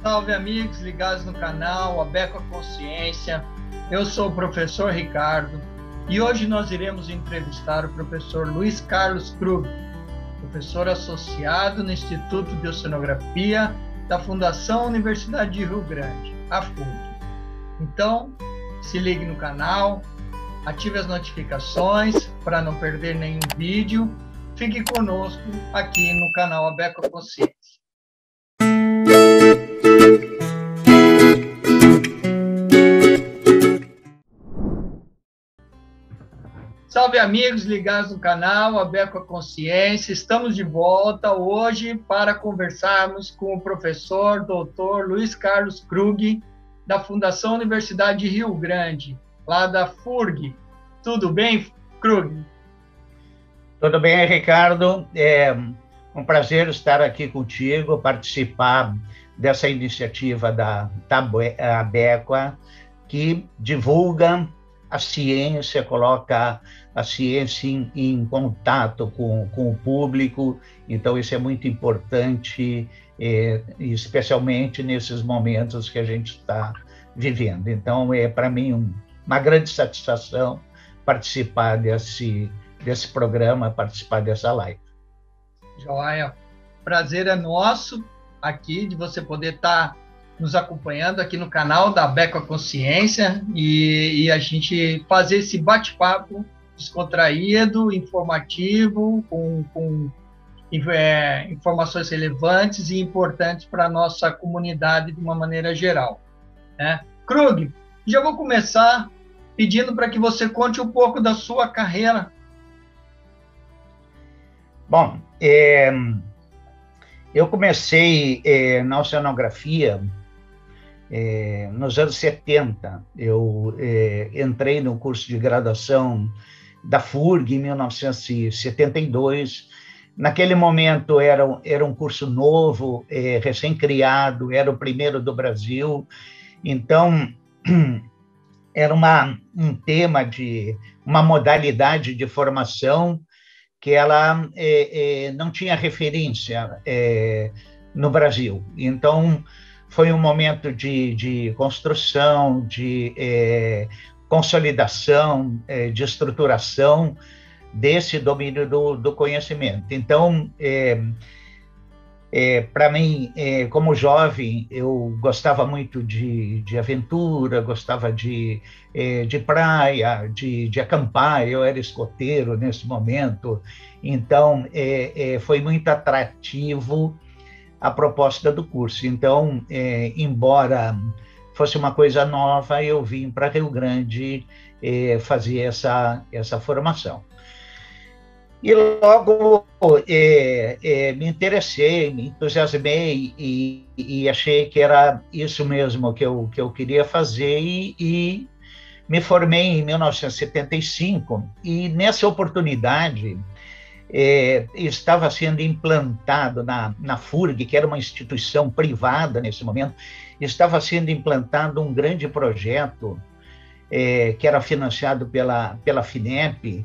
Salve amigos ligados no canal Abeco a Consciência. Eu sou o professor Ricardo e hoje nós iremos entrevistar o professor Luiz Carlos Krug, professor associado no Instituto de Oceanografia da Fundação Universidade de Rio Grande, a FURG. Então, se ligue no canal, ative as notificações para não perder nenhum vídeo. Fique conosco aqui no canal Abeco a Consciência. Salve amigos ligados no canal Abeco a Consciência. Estamos de volta hoje para conversarmos com o professor Dr. Luiz Carlos Krug, da Fundação Universidade de Rio Grande, lá da FURG. Tudo bem, Krug? Tudo bem, Ricardo. É um prazer estar aqui contigo, participar dessa iniciativa da Abequa, que divulga a ciência, coloca a ciência em contato com o público. Então, isso é muito importante, especialmente nesses momentos que a gente está vivendo. Então, é para mim uma grande satisfação participar desse programa, participar dessa live. Joia, prazer é nosso aqui de você poder estar nos acompanhando aqui no canal da Abeco a Consciência e a gente fazer esse bate-papo descontraído, informativo, com informações relevantes e importantes para a nossa comunidade de uma maneira geral, né? Krug, já vou começar pedindo para que você conte um pouco da sua carreira. Bom, eu comecei na oceanografia nos anos 70. Eu entrei no curso de graduação da FURG em 1972. Naquele momento era um curso novo, recém-criado, era o primeiro do Brasil. Então, era um tema uma modalidade de formação que ela não tinha referência no Brasil. Então, foi um momento de construção, de consolidação, de estruturação desse domínio do conhecimento. Então, para mim, como jovem, eu gostava muito de aventura, gostava de praia, de acampar. Eu era escoteiro nesse momento, então foi muito atrativo a proposta do curso. Então, embora fosse uma coisa nova, eu vim para Rio Grande fazer essa formação. E logo me interessei, me entusiasmei e achei que era isso mesmo que eu queria fazer e me formei em 1975 e nessa oportunidade estava sendo implantado na FURG, que era uma instituição privada nesse momento, estava sendo implantado um grande projeto que era financiado pela FINEP,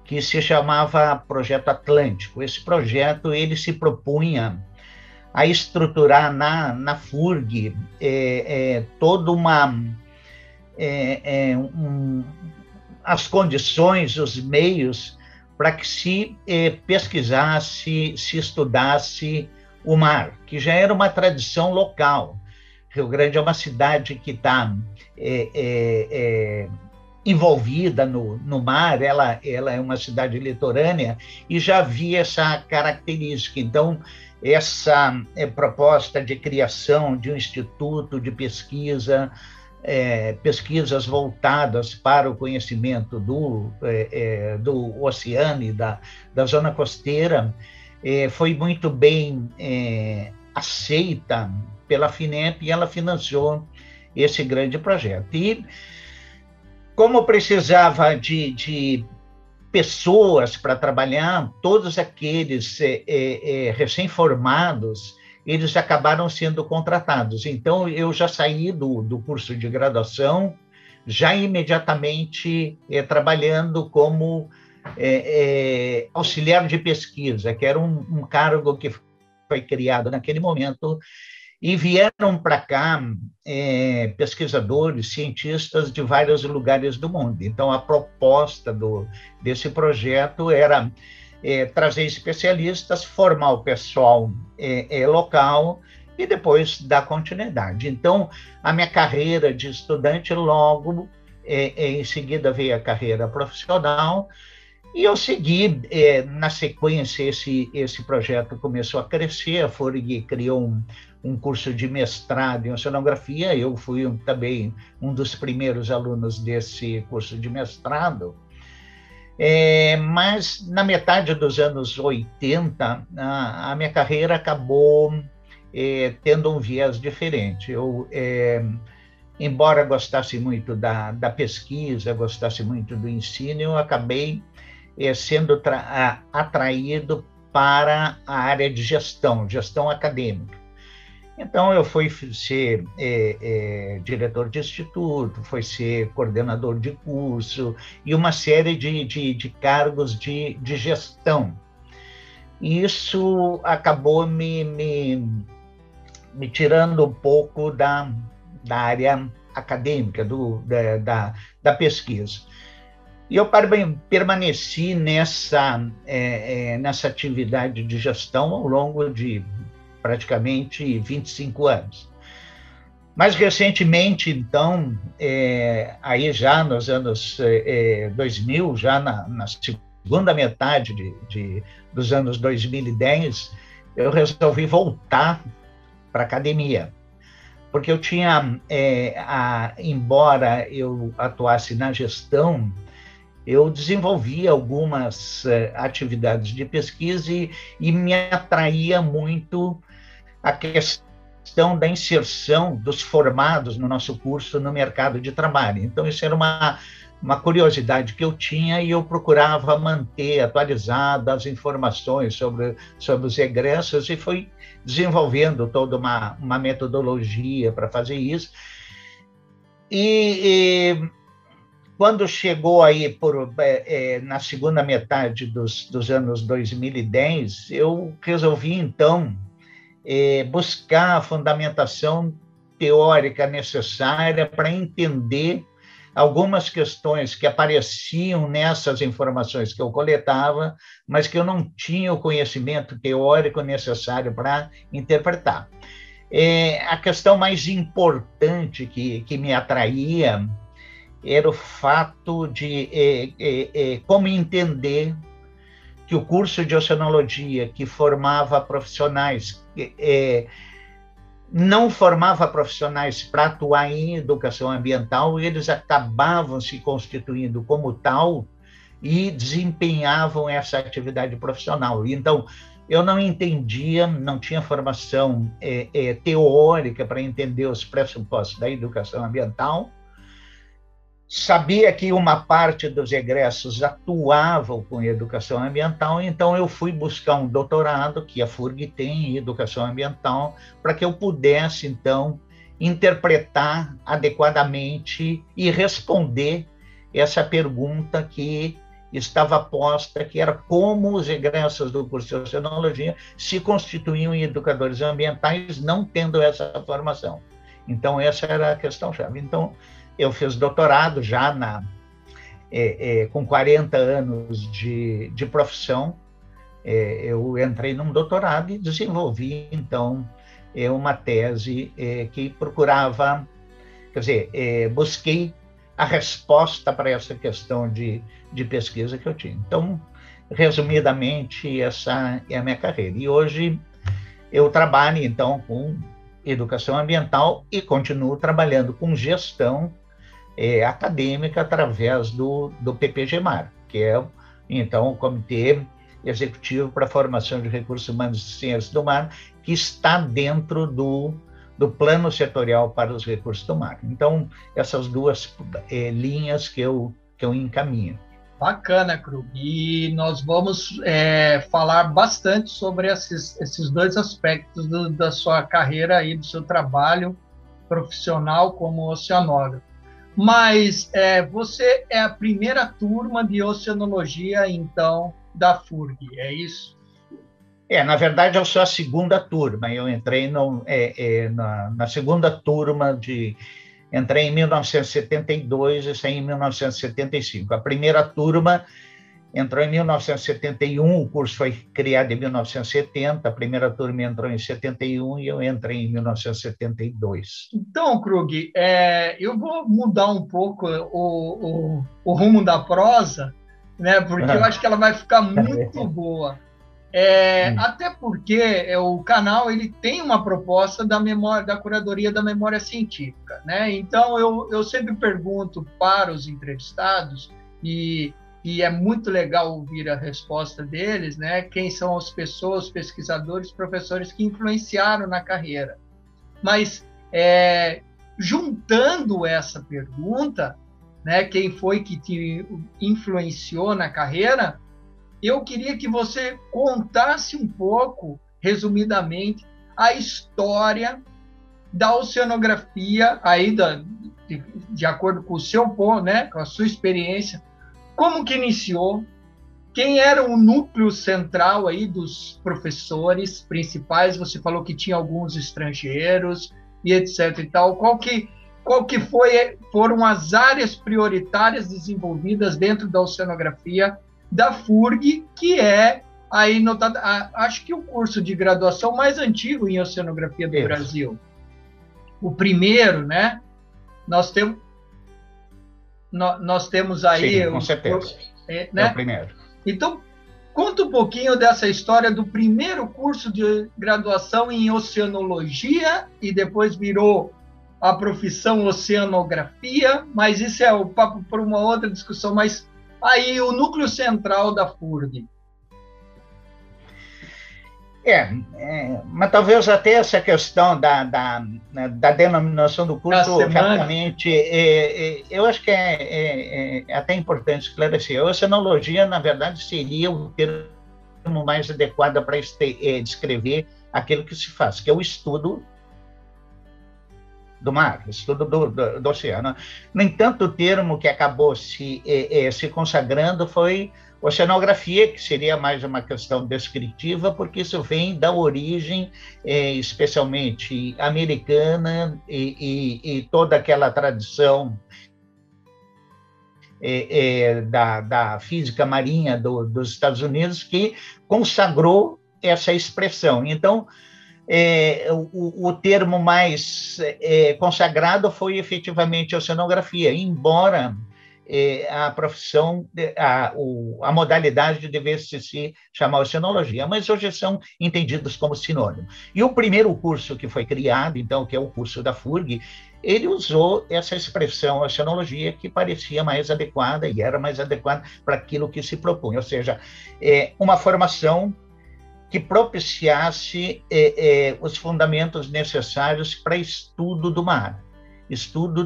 que se chamava Projeto Atlântico. Esse projeto ele se propunha a estruturar na FURG toda as condições, os meios para que se pesquisasse, se estudasse o mar, que já era uma tradição local. Rio Grande é uma cidade que está envolvida no mar, ela é uma cidade litorânea e já havia essa característica. Então, essa proposta de criação de um instituto de pesquisa, pesquisas voltadas para o conhecimento do oceano e da zona costeira, foi muito bem aceita pela FINEP e ela financiou esse grande projeto. E como precisava de pessoas para trabalhar, todos aqueles recém-formados, eles acabaram sendo contratados. Então, eu já saí do curso de graduação, já imediatamente trabalhando como auxiliar de pesquisa, que era um cargo que foi criado naquele momento e vieram para cá pesquisadores, cientistas de vários lugares do mundo. Então, a proposta desse projeto era trazer especialistas, formar o pessoal local e depois dar continuidade. Então, a minha carreira de estudante logo, em seguida veio a carreira profissional, e eu segui, na sequência, esse projeto começou a crescer, a FURG criou um curso de mestrado em oceanografia, eu fui também um dos primeiros alunos desse curso de mestrado, mas na metade dos anos 80, a minha carreira acabou tendo um viés diferente. Eu, embora gostasse muito da pesquisa, gostasse muito do ensino, eu acabei sendo atraído para a área de gestão acadêmica. Então, eu fui ser diretor de instituto, fui ser coordenador de curso e uma série de cargos de gestão. Isso acabou me tirando um pouco da área acadêmica, da pesquisa. E eu permaneci nessa atividade de gestão ao longo de praticamente 25 anos. Mais recentemente, então, aí já nos anos 2000, já na segunda metade dos anos 2010, eu resolvi voltar para a academia, porque eu tinha, embora eu atuasse na gestão, eu desenvolvi algumas atividades de pesquisa e me atraía muito a questão da inserção dos formados no nosso curso no mercado de trabalho. Então, isso era uma curiosidade que eu tinha e eu procurava manter atualizada as informações sobre os egressos e fui desenvolvendo toda uma metodologia para fazer isso. Quando chegou aí na segunda metade dos anos 2010, eu resolvi, então, buscar a fundamentação teórica necessária para entender algumas questões que apareciam nessas informações que eu coletava, mas que eu não tinha o conhecimento teórico necessário para interpretar. A questão mais importante que me atraía era o fato de como entender que o curso de oceanologia, que formava profissionais, não formava profissionais para atuar em educação ambiental, eles acabavam se constituindo como tal e desempenhavam essa atividade profissional. Então, eu não entendia, não tinha formação teórica para entender os pressupostos da educação ambiental, sabia que uma parte dos egressos atuavam com educação ambiental, então eu fui buscar um doutorado, que a FURG tem em educação ambiental, para que eu pudesse, então, interpretar adequadamente e responder essa pergunta que estava posta, que era como os egressos do curso de oceanologia se constituíam em educadores ambientais, não tendo essa formação. Então, essa era a questão-chave. Então, eu fiz doutorado já com 40 anos de profissão. Eu entrei num doutorado e desenvolvi, então, uma tese que procurava, quer dizer, busquei a resposta para essa questão de pesquisa que eu tinha. Então, resumidamente, essa é a minha carreira. E hoje eu trabalho, então, com educação ambiental e continuo trabalhando com gestão acadêmica através do PPG-MAR, que é, então, o Comitê Executivo para a Formação de Recursos Humanos e Ciências do Mar, que está dentro do Plano Setorial para os Recursos do Mar. Então, essas duas linhas que eu encaminho. Bacana, Krug. E nós vamos falar bastante sobre esses dois aspectos da sua carreira e do seu trabalho profissional como oceanógrafo. Mas você é a primeira turma de oceanologia, então, da FURG, é isso? Na verdade, eu sou a segunda turma. Eu entrei na segunda turma Entrei em 1972 e saí em 1975. A primeira turma entrou em 1971, o curso foi criado em 1970, a primeira turma entrou em 71 e eu entrei em 1972. Então, Krug, eu vou mudar um pouco o rumo da prosa, né? Porque eu acho que ela vai ficar muito boa. Até porque o canal ele tem uma proposta da memória, da curadoria da memória científica, né? Então eu sempre pergunto para os entrevistados e é muito legal ouvir a resposta deles, né? Quem são as pessoas, os pesquisadores, professores que influenciaram na carreira. Mas juntando essa pergunta, né? Quem foi que te influenciou na carreira? Eu queria que você contasse um pouco, resumidamente, a história da oceanografia, aí de acordo com o seu ponto, né, com a sua experiência, como que iniciou, quem era o núcleo central aí dos professores principais, você falou que tinha alguns estrangeiros e etc e tal, qual que foram as áreas prioritárias desenvolvidas dentro da oceanografia da FURG, que é aí notada, acho que o curso de graduação mais antigo em oceanografia do Brasil. O primeiro, né? Nós temos aí... Sim, com certeza. Né? É o primeiro. Então, conta um pouquinho dessa história do primeiro curso de graduação em oceanologia e depois virou a profissão oceanografia, mas isso é o papo para uma outra discussão, mas aí o núcleo central da FURG. Mas talvez até essa questão da denominação do curso, rapidamente, eu acho que é até importante esclarecer. A oceanologia, na verdade, seria o termo mais adequado para descrever aquilo que se faz, que é o estudo do mar, estudo do oceano. No entanto, o termo que acabou se consagrando foi oceanografia, que seria mais uma questão descritiva, porque isso vem da origem especialmente americana e toda aquela tradição da física marinha dos Estados Unidos que consagrou essa expressão. Então, o termo mais consagrado foi efetivamente a oceanografia, embora a profissão, a modalidade devesse se chamar oceanologia, mas hoje são entendidos como sinônimo. E o primeiro curso que foi criado, então, que é o curso da FURG, ele usou essa expressão oceanologia que parecia mais adequada e era mais adequada para aquilo que se propunha, ou seja, uma formação que propiciasse os fundamentos necessários para estudo do mar, estudo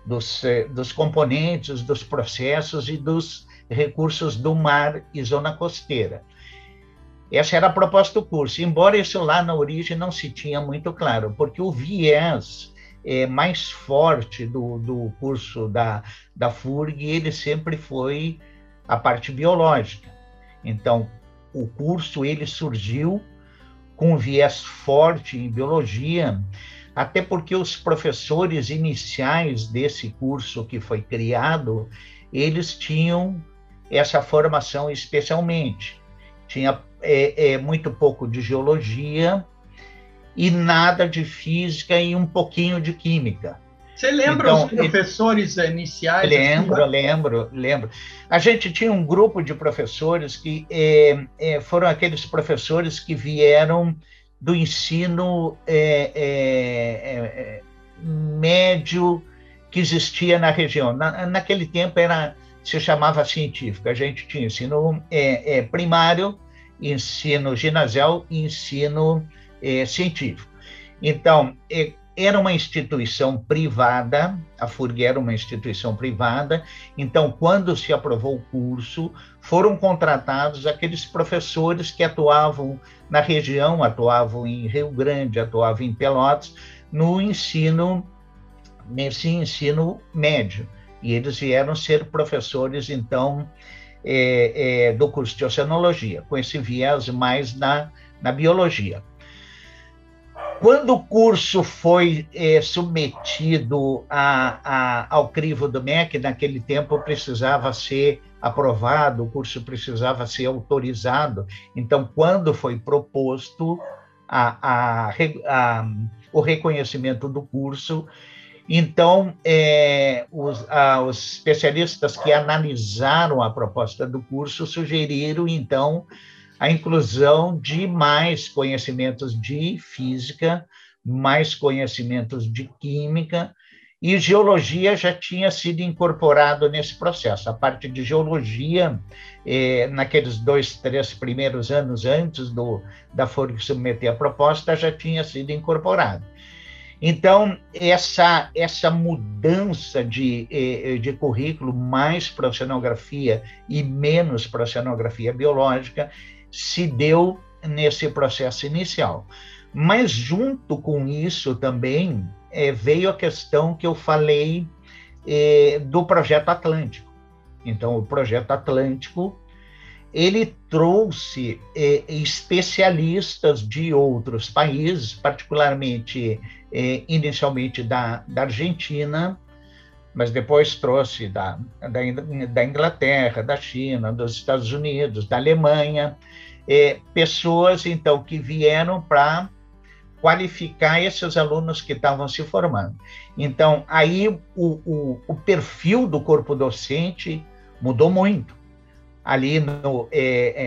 dos componentes, dos processos e dos recursos do mar e zona costeira. Essa era a proposta do curso, embora isso lá na origem não se tinha muito claro, porque o viés mais forte do curso da FURG, ele sempre foi a parte biológica. Então, o curso ele surgiu com um viés forte em biologia, até porque os professores iniciais desse curso que foi criado, eles tinham essa formação especialmente. Tinha muito pouco de geologia e nada de física e um pouquinho de química. Você lembra então, os professores iniciais? Lembro. A gente tinha um grupo de professores que foram aqueles professores que vieram do ensino médio que existia na região. Naquele tempo se chamava científico. A gente tinha ensino primário, ensino ginasial e ensino científico. Então, era uma instituição privada, a FURG era uma instituição privada, então, quando se aprovou o curso, foram contratados aqueles professores que atuavam na região, atuavam em Rio Grande, atuavam em Pelotas, nesse ensino médio. E eles vieram ser professores, então, do curso de oceanologia, com esse viés mais na biologia. Quando o curso foi submetido ao crivo do MEC, naquele tempo precisava ser aprovado, o curso precisava ser autorizado. Então, quando foi proposto o reconhecimento do curso, então, os especialistas que analisaram a proposta do curso sugeriram, então, a inclusão de mais conhecimentos de física, mais conhecimentos de química, e geologia já tinha sido incorporado nesse processo. A parte de geologia, naqueles 2, 3 primeiros anos antes da FURG submeter a proposta, já tinha sido incorporado. Então, essa mudança de currículo, mais para oceanografia e menos para oceanografia biológica, se deu nesse processo inicial. Mas, junto com isso também, veio a questão que eu falei do Projeto Atlântico. Então, o Projeto Atlântico, ele trouxe especialistas de outros países, particularmente, inicialmente da Argentina, mas depois trouxe da Inglaterra, da China, dos Estados Unidos, da Alemanha, pessoas, então, que vieram para qualificar esses alunos que estavam se formando. Então, aí o perfil do corpo docente mudou muito. Ali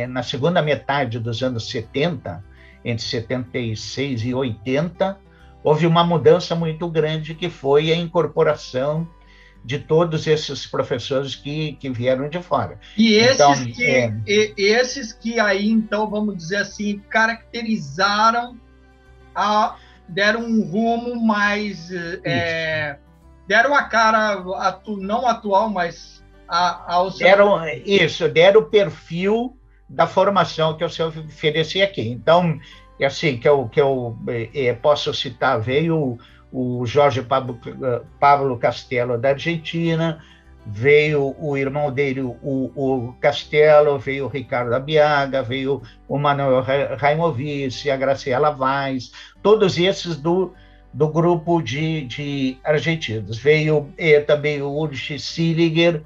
na segunda metade dos anos 70, entre 76 e 80, houve uma mudança muito grande, que foi a incorporação de todos esses professores que vieram de fora. E esses que aí, então, vamos dizer assim, caracterizaram, deram um rumo mais... deram a cara, não atual, mas... Deram o perfil da formação que eu ofereci aqui. Então, assim, que eu posso citar, veio o Jorge Pablo Castelo, da Argentina, veio o irmão dele, o Castelo, veio o Ricardo Abiaga, veio o Manuel Raimovici, a Graciela Vaz, todos esses do grupo de argentinos. Veio também o Ulrich Siliger,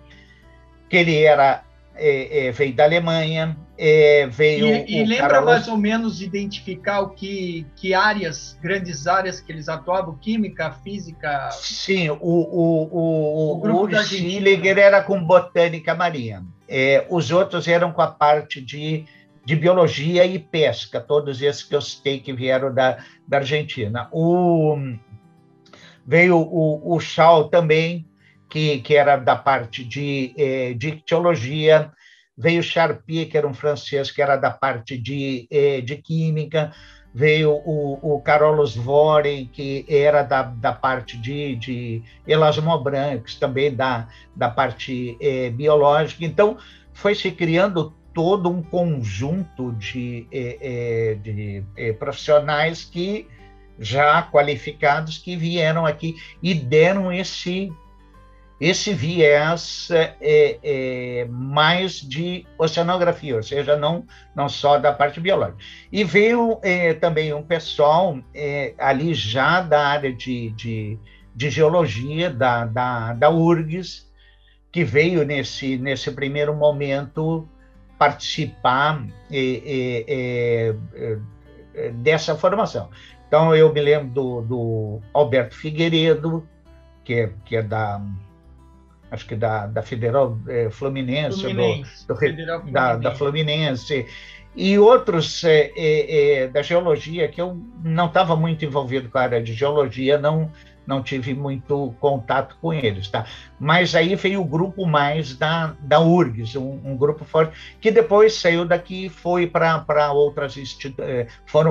que ele veio da Alemanha, veio... E lembra mais ou menos identificar que grandes áreas que eles atuavam? Química, física? Sim, o Ulrich Siliger era com botânica marinha. Os outros eram com a parte de biologia e pesca, todos esses que eu citei que vieram da Argentina. Veio o Schall também, que era da parte de ictiologia, veio Charpie, que era um francês, que era da parte de química, veio o Carolus Voren, que era da parte de elasmobranquis, também da parte biológica. Então, foi se criando todo um conjunto de profissionais que já qualificados, que vieram aqui e deram esse viés mais de oceanografia, ou seja, não só da parte biológica. E veio também um pessoal ali já da área de geologia, da URGS, que veio nesse primeiro momento participar dessa formação. Então, eu me lembro do Alberto Figueiredo, que é acho que da Federal Fluminense, da Fluminense, e outros da geologia, que eu não estava muito envolvido com a área de geologia, não tive muito contato com eles, tá? Mas aí veio o grupo mais da URGS, um grupo forte, que depois saiu daqui e foram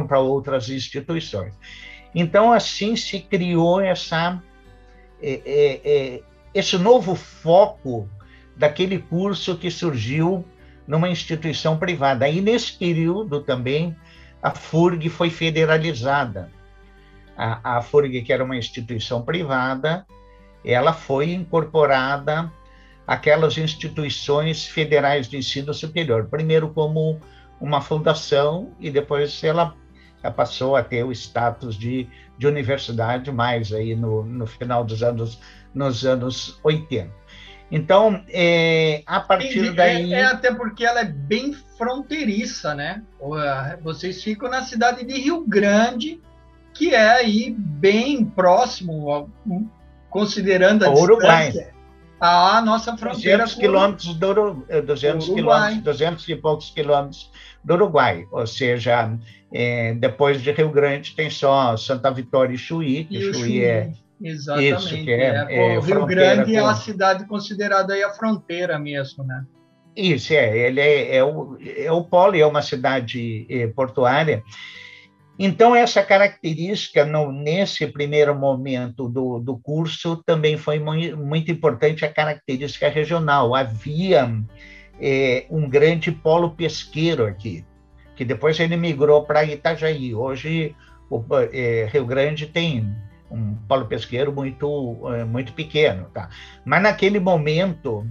para outras instituições. Então, assim se criou esse novo foco daquele curso que surgiu numa instituição privada. Aí, nesse período também, a FURG foi federalizada. A FURG, que era uma instituição privada, ela foi incorporada aquelas instituições federais de ensino superior, primeiro como uma fundação e depois ela passou a ter o status de universidade mais aí no final nos anos 80. Então, a partir daí... até porque ela é bem fronteiriça, né? Vocês ficam na cidade de Rio Grande, que é aí bem próximo, considerando a distância, à nossa fronteira. 200 quilômetros do 200 e poucos quilômetros do Uruguai, ou seja, depois de Rio Grande tem só Santa Vitória e Chuí, que Chuí é... Exatamente. Isso, que o Rio Grande é a cidade considerada aí a fronteira mesmo, né? Isso, ele é o polo, é uma cidade portuária. Então, essa característica, nesse primeiro momento do curso, também foi muito importante a característica regional. Havia um grande polo pesqueiro aqui, que depois ele migrou para Itajaí. Hoje, Rio Grande tem um polo pesqueiro muito pequeno, tá? Mas naquele momento,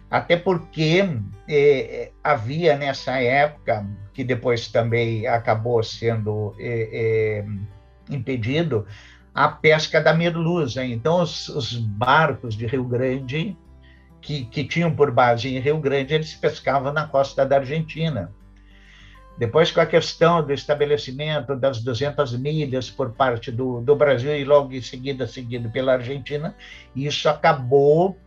até porque havia nessa época, que depois também acabou sendo impedido, a pesca da merluza. Então, os barcos de Rio Grande, que tinham por base em Rio Grande, eles pescavam na costa da Argentina. Depois, com a questão do estabelecimento das 200 milhas por parte do Brasil e logo em seguida seguido pela Argentina, isso acabou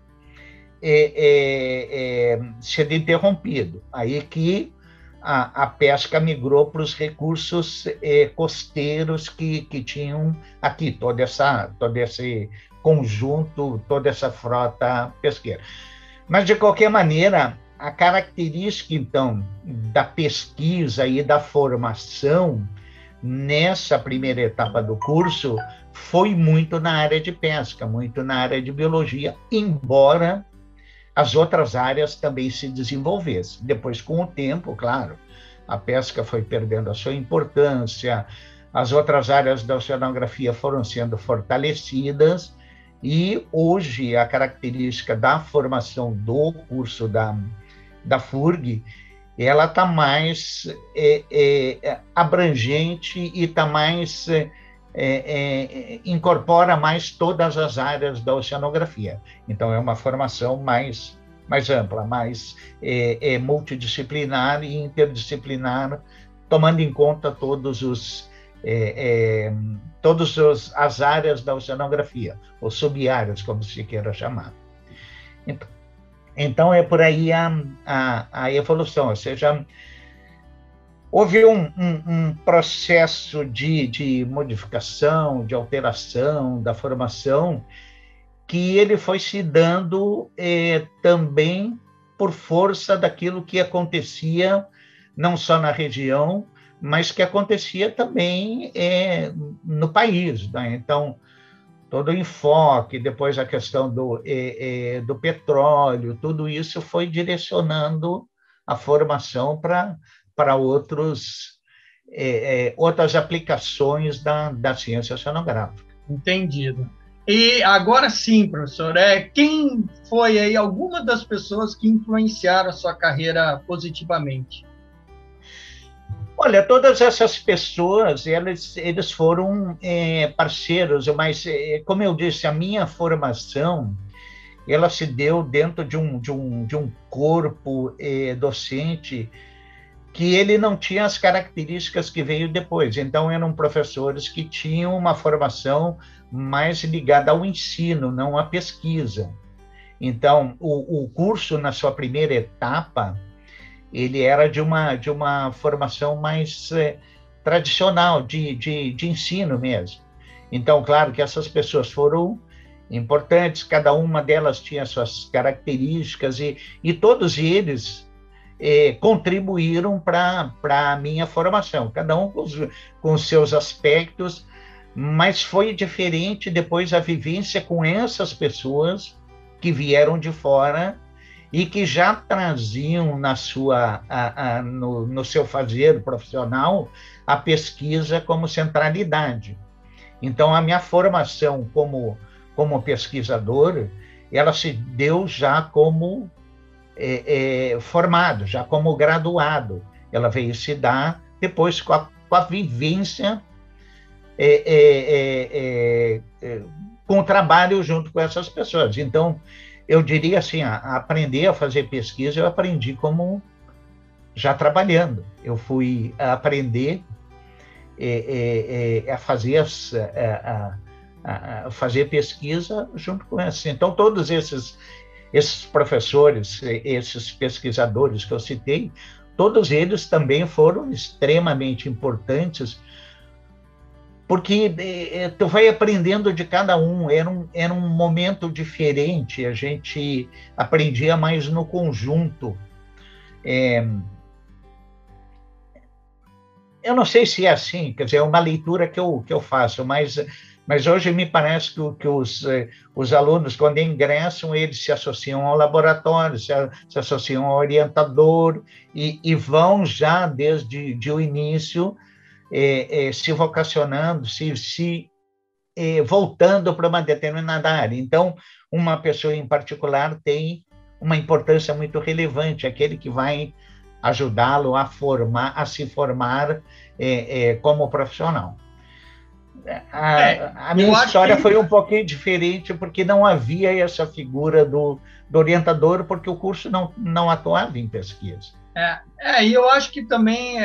sendo interrompido. Aí que a pesca migrou para os recursos costeiros que tinham aqui, todo esse conjunto, toda essa frota pesqueira. Mas, de qualquer maneira, a característica, então, da pesquisa e da formação nessa primeira etapa do curso foi muito na área de pesca, muito na área de biologia, embora as outras áreas também se desenvolvessem. Depois, com o tempo, claro, a pesca foi perdendo a sua importância, as outras áreas da oceanografia foram sendo fortalecidas, e hoje a característica da formação do curso da FURG, ela está mais abrangente e está mais incorpora mais todas as áreas da oceanografia. Então, é uma formação mais ampla, mais multidisciplinar e interdisciplinar, tomando em conta todas as áreas da oceanografia, ou sub-áreas, como se queira chamar. Então, é por aí a evolução, ou seja, houve um processo de modificação, de alteração da formação, que ele foi se dando também por força daquilo que acontecia, não só na região, mas que acontecia também no país, né? Então, todo o enfoque, depois a questão do petróleo, tudo isso foi direcionando a formação para outras aplicações da ciência oceanográfica. Entendido. E agora sim, professor, quem foi aí alguma das pessoas que influenciaram a sua carreira positivamente? Olha, todas essas pessoas, eles foram parceiros, mas, como eu disse, a minha formação, ela se deu dentro de um corpo docente que ele não tinha as características que veio depois. Então, eram professores que tinham uma formação mais ligada ao ensino, não à pesquisa. Então, o curso, na sua primeira etapa, ele era de uma formação mais tradicional, de ensino mesmo. Então, claro que essas pessoas foram importantes, cada uma delas tinha suas características, e todos eles contribuíram para a minha formação, cada um com os seus aspectos, mas foi diferente depois a vivência com essas pessoas que vieram de fora e que já traziam no seu fazer profissional a pesquisa como centralidade. Então, a minha formação como pesquisador, ela se deu já como formado, já como graduado. Ela veio se dar depois com a vivência, com o trabalho junto com essas pessoas. Então, eu diria assim, aprender a fazer pesquisa, eu aprendi como já trabalhando. Eu fui aprender a fazer fazer pesquisa junto com essa. Então, todos esses professores, esses pesquisadores que eu citei, todos eles também foram extremamente importantes, porque tu vai aprendendo de cada um. Era um momento diferente, a gente aprendia mais no conjunto. Eu não sei se é assim, quer dizer, é uma leitura que eu faço, mas hoje me parece que os alunos, quando ingressam, eles se associam ao laboratório, se associam ao orientador e vão já desde o início se vocacionando, se voltando para uma determinada área. Então, uma pessoa em particular tem uma importância muito relevante, aquele que vai ajudá-lo a se formar como profissional. A minha história foi um pouquinho diferente, porque não havia essa figura do orientador, porque o curso não atuava em pesquisa. E eu acho que também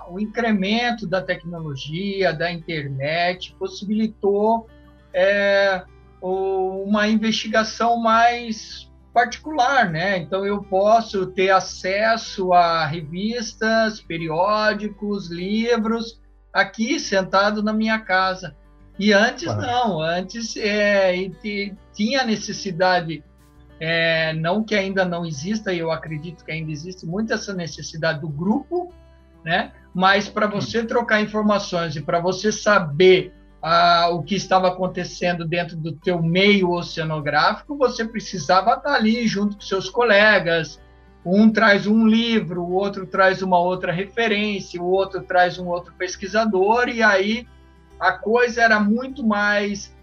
o incremento da tecnologia, da internet, possibilitou uma investigação mais particular, né? Então, eu posso ter acesso a revistas, periódicos, livros, aqui, sentado na minha casa. E antes, não. Antes, tinha necessidade, não que ainda não exista, e eu acredito que ainda existe muito essa necessidade do grupo, né? Mas para você trocar informações e para você saber o que estava acontecendo dentro do teu meio oceanográfico, você precisava estar ali junto com seus colegas. Um traz um livro, o outro traz uma outra referência, o outro traz um outro pesquisador, e aí a coisa era muito mais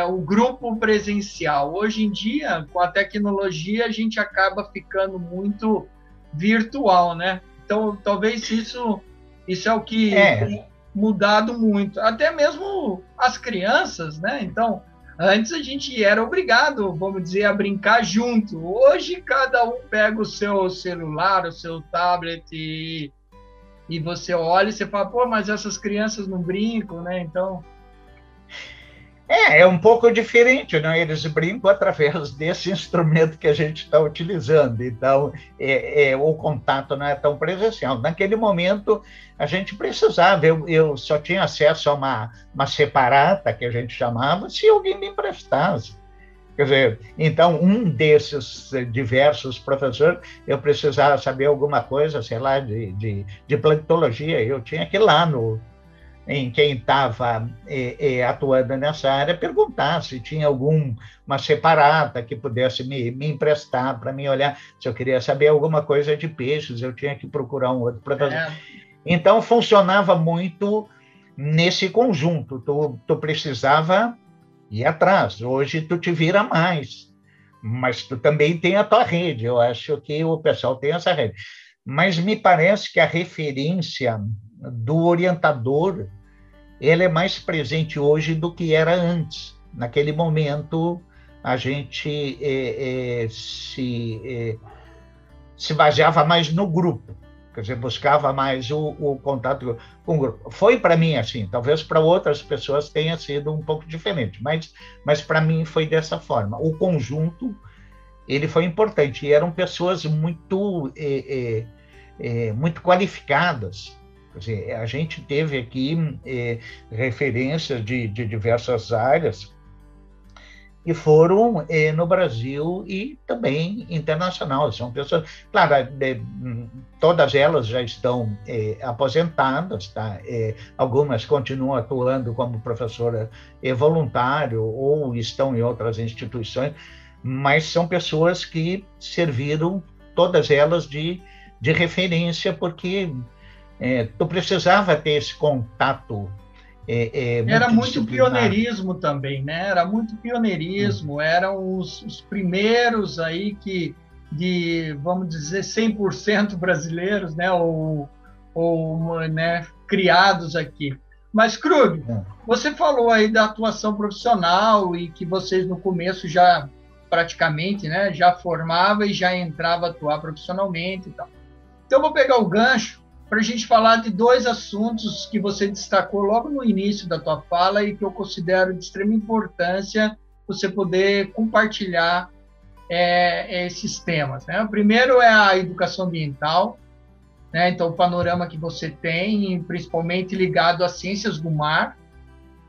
o grupo presencial. Hoje em dia, com a tecnologia, a gente acaba ficando muito virtual, né? Então, talvez isso é o que tem mudado muito. Até mesmo as crianças, né? Então, antes a gente era obrigado, vamos dizer, a brincar junto. Hoje, cada um pega o seu celular, o seu tablet e você olha e você fala, pô, mas essas crianças não brincam, né? Então... É um pouco diferente, né? Eles brincam através desse instrumento que a gente está utilizando. Então, o contato não é tão presencial. Naquele momento, a gente precisava. Eu só tinha acesso a uma separata, que a gente chamava, se alguém me emprestasse. Quer dizer, então, um desses diversos professores, eu precisava saber alguma coisa, sei lá, de plantologia. Eu tinha que ir lá em quem estava atuando nessa área, perguntar se tinha alguma separata que pudesse me emprestar para mim olhar. Se eu queria saber alguma coisa de peixes, eu tinha que procurar um outro professor. Então, funcionava muito nesse conjunto. Tu precisava ir atrás. Hoje, tu te vira mais, mas tu também tem a tua rede. Eu acho que o pessoal tem essa rede. Mas me parece que a referência do orientador ela é mais presente hoje do que era antes. Naquele momento, a gente se baseava mais no grupo, quer dizer, buscava mais o contato com o grupo. Foi para mim assim, talvez para outras pessoas tenha sido um pouco diferente, mas para mim foi dessa forma. O conjunto, ele foi importante, e eram pessoas muito qualificadas. Quer dizer, a gente teve aqui referências de diversas áreas que foram no Brasil e também internacional. São pessoas, claro, todas elas já estão aposentadas, tá? Algumas continuam atuando como professora voluntário ou estão em outras instituições, mas são pessoas que serviram, todas elas, de referência, porque tu precisava ter esse contato Era muito multidisciplinar. pioneirismo também, né? Era muito pioneirismo, eram os primeiros aí vamos dizer, 100% brasileiros, né? Né, criados aqui. Mas, Krug, você falou aí da atuação profissional e que vocês no começo já praticamente, né, já formava e já entrava a atuar profissionalmente e tal. Então, eu vou pegar o gancho para a gente falar de dois assuntos que você destacou logo no início da tua fala e que eu considero de extrema importância você poder compartilhar esses temas, né? O primeiro é a educação ambiental, né? Então, o panorama que você tem, principalmente ligado às ciências do mar,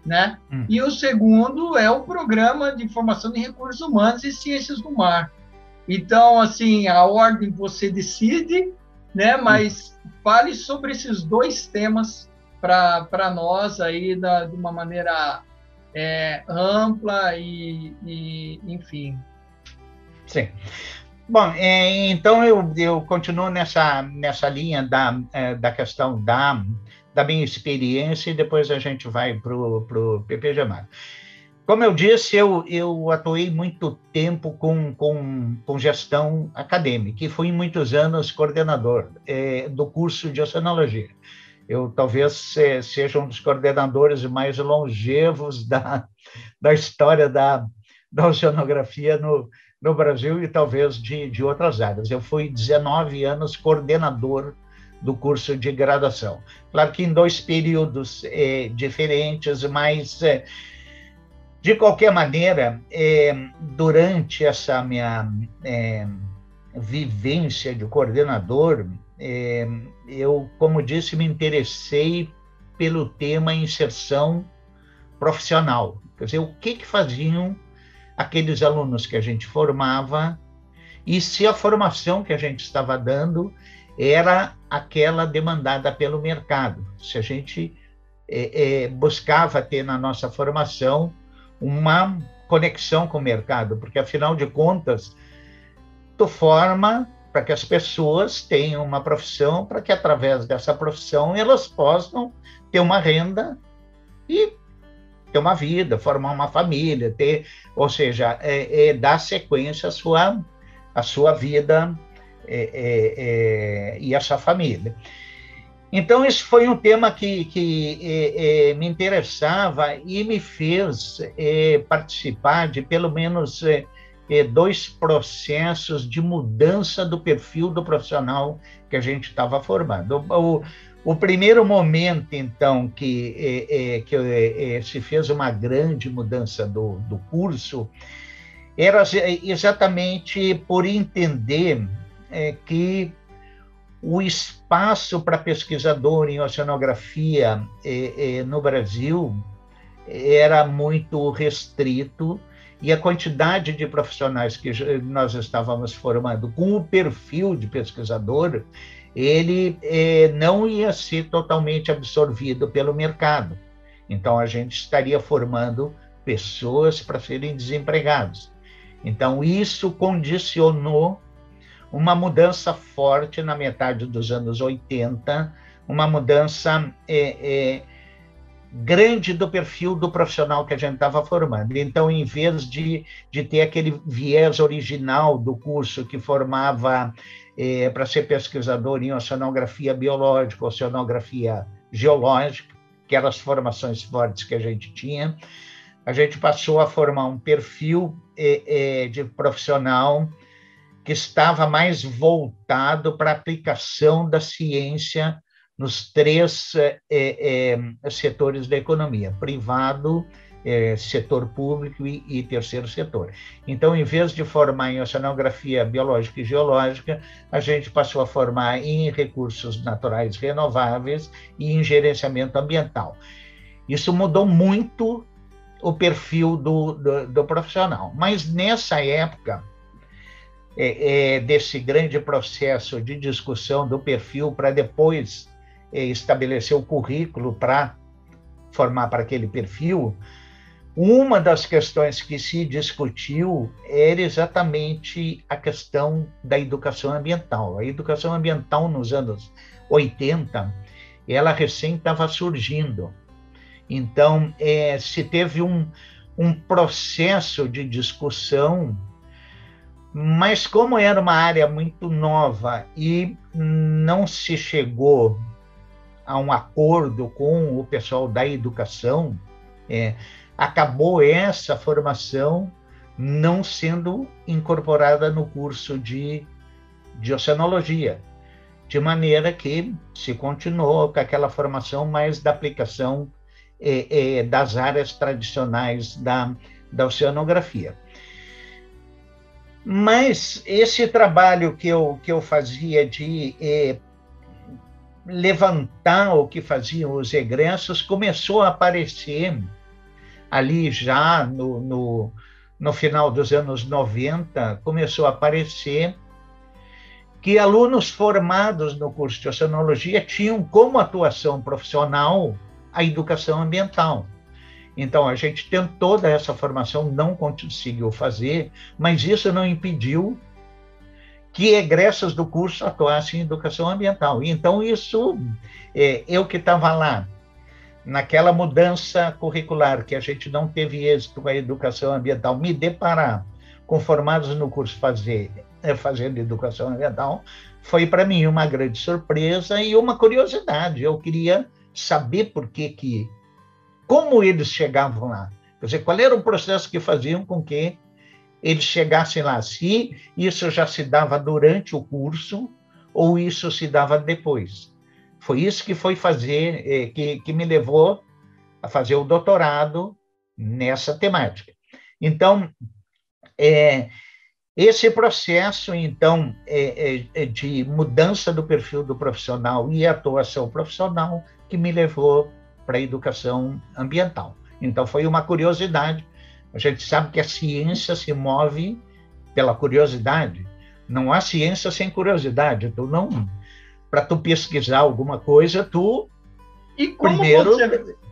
né? E o segundo é o programa de formação de recursos humanos e ciências do mar. Então, assim, a ordem você decide, né? Mas fale sobre esses dois temas para nós aí de uma maneira ampla e enfim. Sim. Bom, então eu continuo nessa linha da questão da minha experiência e depois a gente vai para o PPG-MAR. Como eu disse, eu atuei muito tempo com gestão acadêmica e fui muitos anos coordenador do curso de oceanologia. Eu talvez seja um dos coordenadores mais longevos da história da oceanografia no Brasil e talvez de outras áreas. Eu fui 19 anos coordenador do curso de graduação. Claro que em 2 períodos diferentes, mas, de qualquer maneira, durante essa minha vivência de coordenador, eu, como disse, me interessei pelo tema inserção profissional. Quer dizer, o que faziam aqueles alunos que a gente formava e se a formação que a gente estava dando era aquela demandada pelo mercado. Se a gente buscava ter na nossa formação uma conexão com o mercado, porque, afinal de contas, tu forma para que as pessoas tenham uma profissão, para que, através dessa profissão, elas possam ter uma renda e ter uma vida, formar uma família, ou seja, dar sequência à sua vida e à sua família. Então, isso foi um tema que me interessava e me fez participar de pelo menos 2 processos de mudança do perfil do profissional que a gente estava formando. O primeiro momento, então, que se fez uma grande mudança do curso era exatamente por entender que o espaço para pesquisador em oceanografia no Brasil era muito restrito e a quantidade de profissionais que nós estávamos formando com o perfil de pesquisador, ele não ia ser totalmente absorvido pelo mercado. Então, a gente estaria formando pessoas para serem desempregados. Então, isso condicionou uma mudança forte na metade dos anos 80, uma mudança grande do perfil do profissional que a gente estava formando. Então, em vez de ter aquele viés original do curso que formava para ser pesquisador em oceanografia biológica, oceanografia geológica, que eram as formações fortes que a gente tinha, a gente passou a formar um perfil de profissional que estava mais voltado para a aplicação da ciência nos 3 setores da economia: privado, setor público e terceiro setor. Então, em vez de formar em oceanografia biológica e geológica, a gente passou a formar em recursos naturais renováveis e em gerenciamento ambiental. Isso mudou muito o perfil do profissional. Mas, nessa época, desse grande processo de discussão do perfil para depois estabelecer o currículo para formar para aquele perfil, uma das questões que se discutiu era exatamente a questão da educação ambiental. A educação ambiental nos anos 80, ela recém estava surgindo. Então, se teve um processo de discussão, mas como era uma área muito nova e não se chegou a um acordo com o pessoal da educação, acabou essa formação não sendo incorporada no curso de oceanologia, de maneira que se continuou com aquela formação mais da aplicação das áreas tradicionais da oceanografia. Mas esse trabalho que eu fazia de levantar o que faziam os egressos começou a aparecer ali já no final dos anos 90, começou a aparecer que alunos formados no curso de oceanologia tinham como atuação profissional a educação ambiental. Então, a gente tentou dar essa formação, não conseguiu fazer, mas isso não impediu que egressos do curso atuassem em educação ambiental. Então, isso, eu que estava lá, naquela mudança curricular, que a gente não teve êxito com a educação ambiental, me deparar com formados no curso fazendo educação ambiental, foi para mim uma grande surpresa e uma curiosidade. Eu queria saber como eles chegavam lá. Quer dizer, qual era o processo que faziam com que eles chegassem lá? Se isso já se dava durante o curso ou isso se dava depois. Foi isso que foi fazer, que me levou a fazer o doutorado nessa temática. Então, esse processo, então, de mudança do perfil do profissional e atuação profissional que me levou para a educação ambiental. Então, foi uma curiosidade. A gente sabe que a ciência se move pela curiosidade. Não há ciência sem curiosidade. Para tu pesquisar alguma coisa,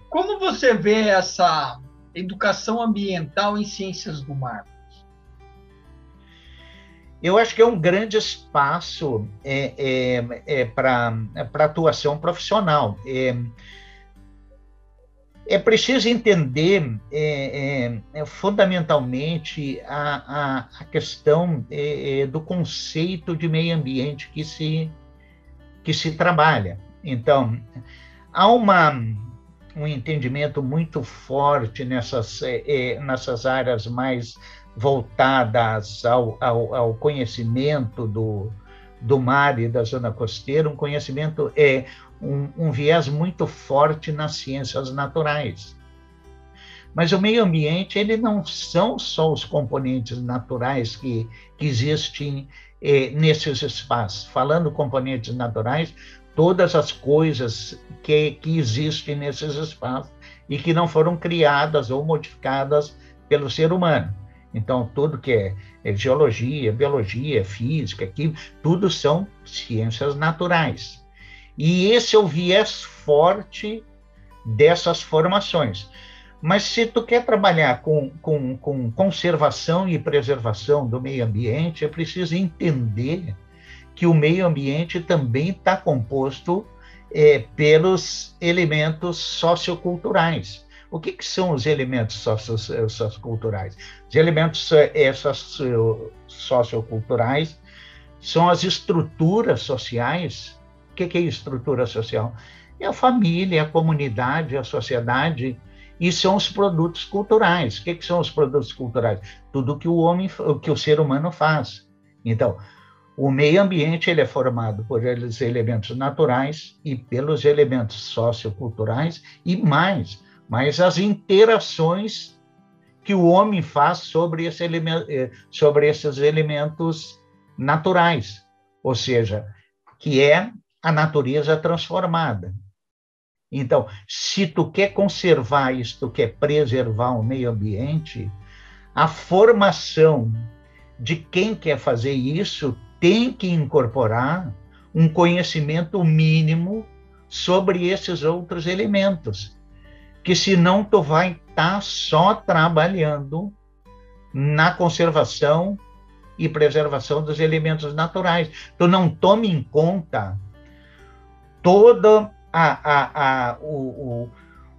como você vê essa educação ambiental em ciências do mar? Eu acho que é um grande espaço para atuação profissional. É preciso entender fundamentalmente a questão do conceito de meio ambiente que se trabalha. Então, há um entendimento muito forte nessas áreas mais voltadas ao conhecimento do mar e da zona costeira, um conhecimento, um viés muito forte nas ciências naturais. Mas o meio ambiente, ele não são só os componentes naturais que existem nesses espaços. Falando componentes naturais, todas as coisas que existem nesses espaços e que não foram criadas ou modificadas pelo ser humano. Então, tudo que é geologia, biologia, física, química, tudo são ciências naturais. E esse é o viés forte dessas formações. Mas se tu quer trabalhar com conservação e preservação do meio ambiente, é preciso entender que o meio ambiente também está composto pelos elementos socioculturais. O que são os elementos socioculturais? Os elementos socioculturais são as estruturas sociais. O que é estrutura social? É a família, a comunidade, a sociedade, e são os produtos culturais. O que são os produtos culturais? Tudo que o ser humano faz. Então, o meio ambiente ele é formado por esses elementos naturais e pelos elementos socioculturais e mais as interações que o homem faz sobre esses elementos naturais, ou seja, que é a natureza transformada. Então, se tu quer conservar isso, tu quer preservar o meio ambiente, a formação de quem quer fazer isso tem que incorporar um conhecimento mínimo sobre esses outros elementos, que senão tu vai estar só trabalhando na conservação e preservação dos elementos naturais. Tu não toma em conta todo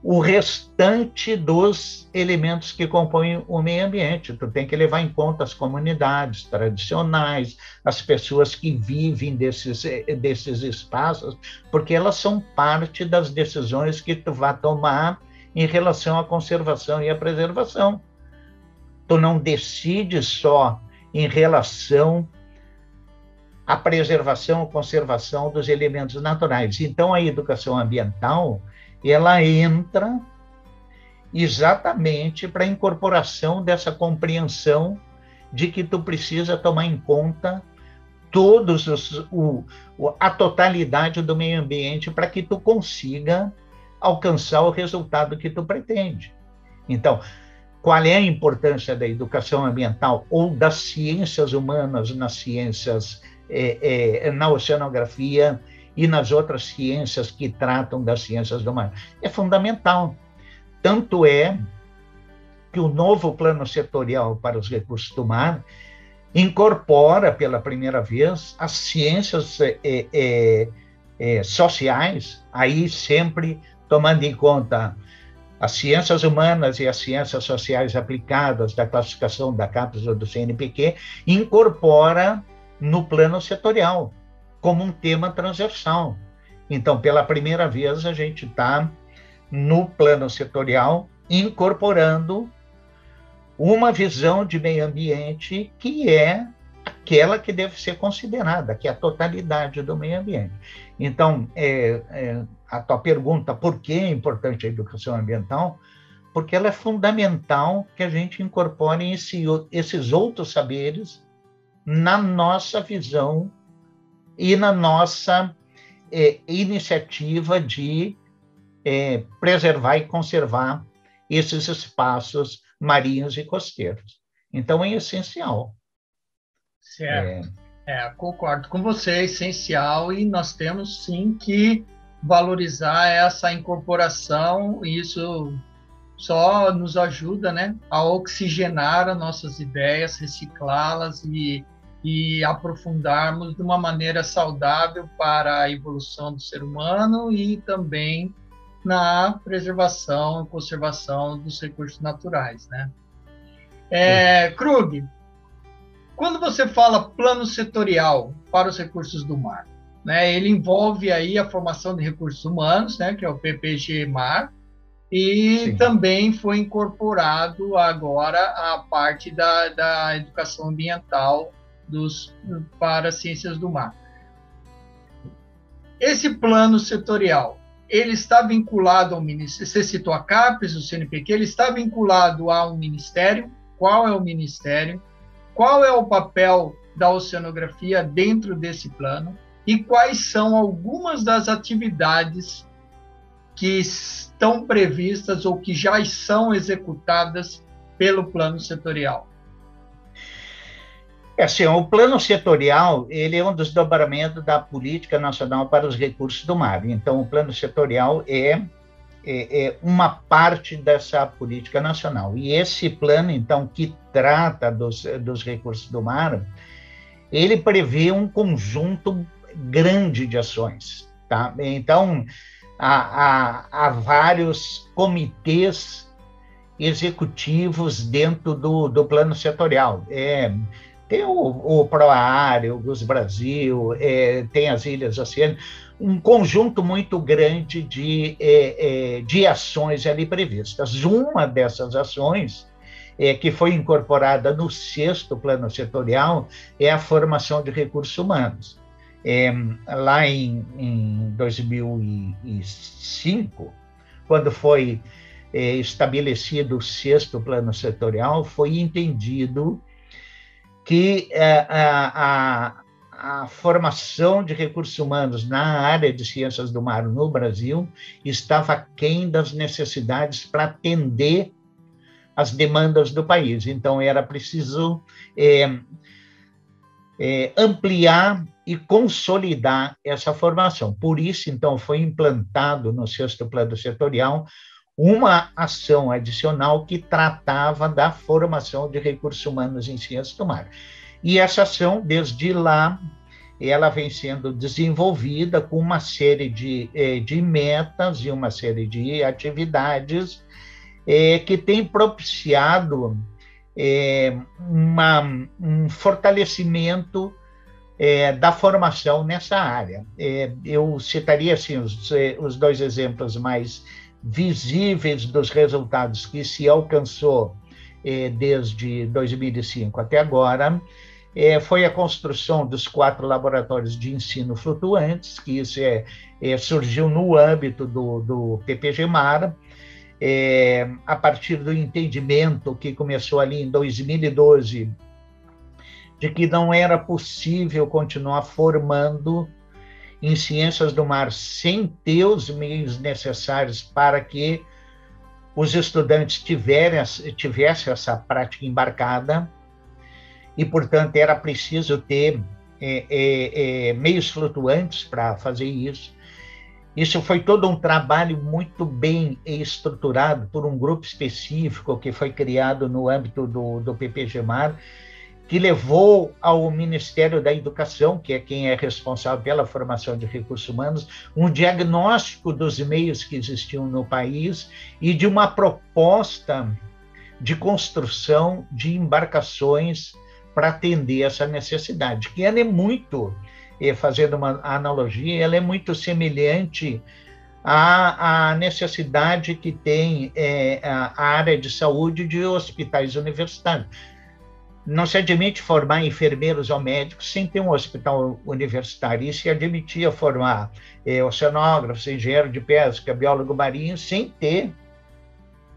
o restante dos elementos que compõem o meio ambiente. Tu tem que levar em conta as comunidades tradicionais, as pessoas que vivem desses espaços, porque elas são parte das decisões que tu vai tomar em relação à conservação e à preservação. Tu não decide só em relação à preservação ou conservação dos elementos naturais. Então, a educação ambiental, ela entra exatamente para a incorporação dessa compreensão de que tu precisa tomar em conta a totalidade do meio ambiente para que tu consiga alcançar o resultado que tu pretende. Então, qual é a importância da educação ambiental ou das ciências humanas nas ciências, na oceanografia e nas outras ciências que tratam das ciências do mar? É fundamental. Tanto é que o novo plano setorial para os recursos do mar incorpora pela primeira vez as ciências sociais, aí sempre tomando em conta as ciências humanas e as ciências sociais aplicadas da classificação da CAPES ou do CNPq, incorpora no plano setorial, como um tema transversal. Então, pela primeira vez, a gente está no plano setorial incorporando uma visão de meio ambiente que é aquela que deve ser considerada, que é a totalidade do meio ambiente. Então, a tua pergunta, por que é importante a educação ambiental? Porque ela é fundamental que a gente incorpore esses outros saberes na nossa visão e na nossa iniciativa de preservar e conservar esses espaços marinhos e costeiros. Então, é essencial. Certo. Concordo com você, é essencial, e nós temos, sim, que valorizar essa incorporação, e isso só nos ajuda, né, a oxigenar as nossas ideias, reciclá-las e aprofundarmos de uma maneira saudável para a evolução do ser humano e também na preservação e conservação dos recursos naturais, né? Krug, quando você fala plano setorial para os recursos do mar, né, ele envolve aí a formação de recursos humanos, né, que é o PPG Mar, e sim, também foi incorporado agora a parte da educação ambiental para as ciências do mar. Esse plano setorial, ele está vinculado ao ministério? Você citou a CAPES, o CNPq, ele está vinculado a um ministério? Qual é o ministério? Qual é o papel da oceanografia dentro desse plano? E quais são algumas das atividades que estão previstas ou que já são executadas pelo plano setorial? Assim, o plano setorial, ele é um desdobramento da Política Nacional para os Recursos do Mar. Então, o plano setorial é uma parte dessa política nacional. E esse plano, então, que trata dos recursos do mar, ele prevê um conjunto grande de ações, tá? Então, há vários comitês executivos dentro do plano setorial. Tem o PROAR, o GUS Brasil, tem as Ilhas Oceânicas, um conjunto muito grande de ações ali previstas. Uma dessas ações, que foi incorporada no 6º plano setorial, é a formação de recursos humanos. Lá em 2005, quando foi estabelecido o 6º plano setorial, foi entendido que a formação de recursos humanos na área de ciências do mar no Brasil estava aquém das necessidades para atender as demandas do país. Então, era preciso ampliar e consolidar essa formação. Por isso, então, foi implantado no 6º plano setorial uma ação adicional que tratava da formação de recursos humanos em ciências do mar. E essa ação, desde lá, ela vem sendo desenvolvida com uma série de metas e uma série de atividades que tem propiciado um fortalecimento da formação nessa área. Eu citaria assim, os dois exemplos mais visíveis dos resultados que se alcançou desde 2005 até agora, foi a construção dos 4 laboratórios de ensino flutuantes, que isso surgiu no âmbito do PPG-MAR, a partir do entendimento que começou ali em 2012, de que não era possível continuar formando em ciências do mar sem ter os meios necessários para que os estudantes tivessem essa prática embarcada, e, portanto, era preciso ter meios flutuantes para fazer isso. Isso foi todo um trabalho muito bem estruturado por um grupo específico que foi criado no âmbito do PPG-MAR, que levou ao Ministério da Educação, que é quem é responsável pela formação de recursos humanos, um diagnóstico dos meios que existiam no país e de uma proposta de construção de embarcações para atender essa necessidade, que ela é muito, fazendo uma analogia, ela é muito semelhante à necessidade que tem a área de saúde de hospitais universitários. Não se admite formar enfermeiros ou médicos sem ter um hospital universitário, e se admitia formar oceanógrafos, engenheiro de pesca, biólogo marinho, sem ter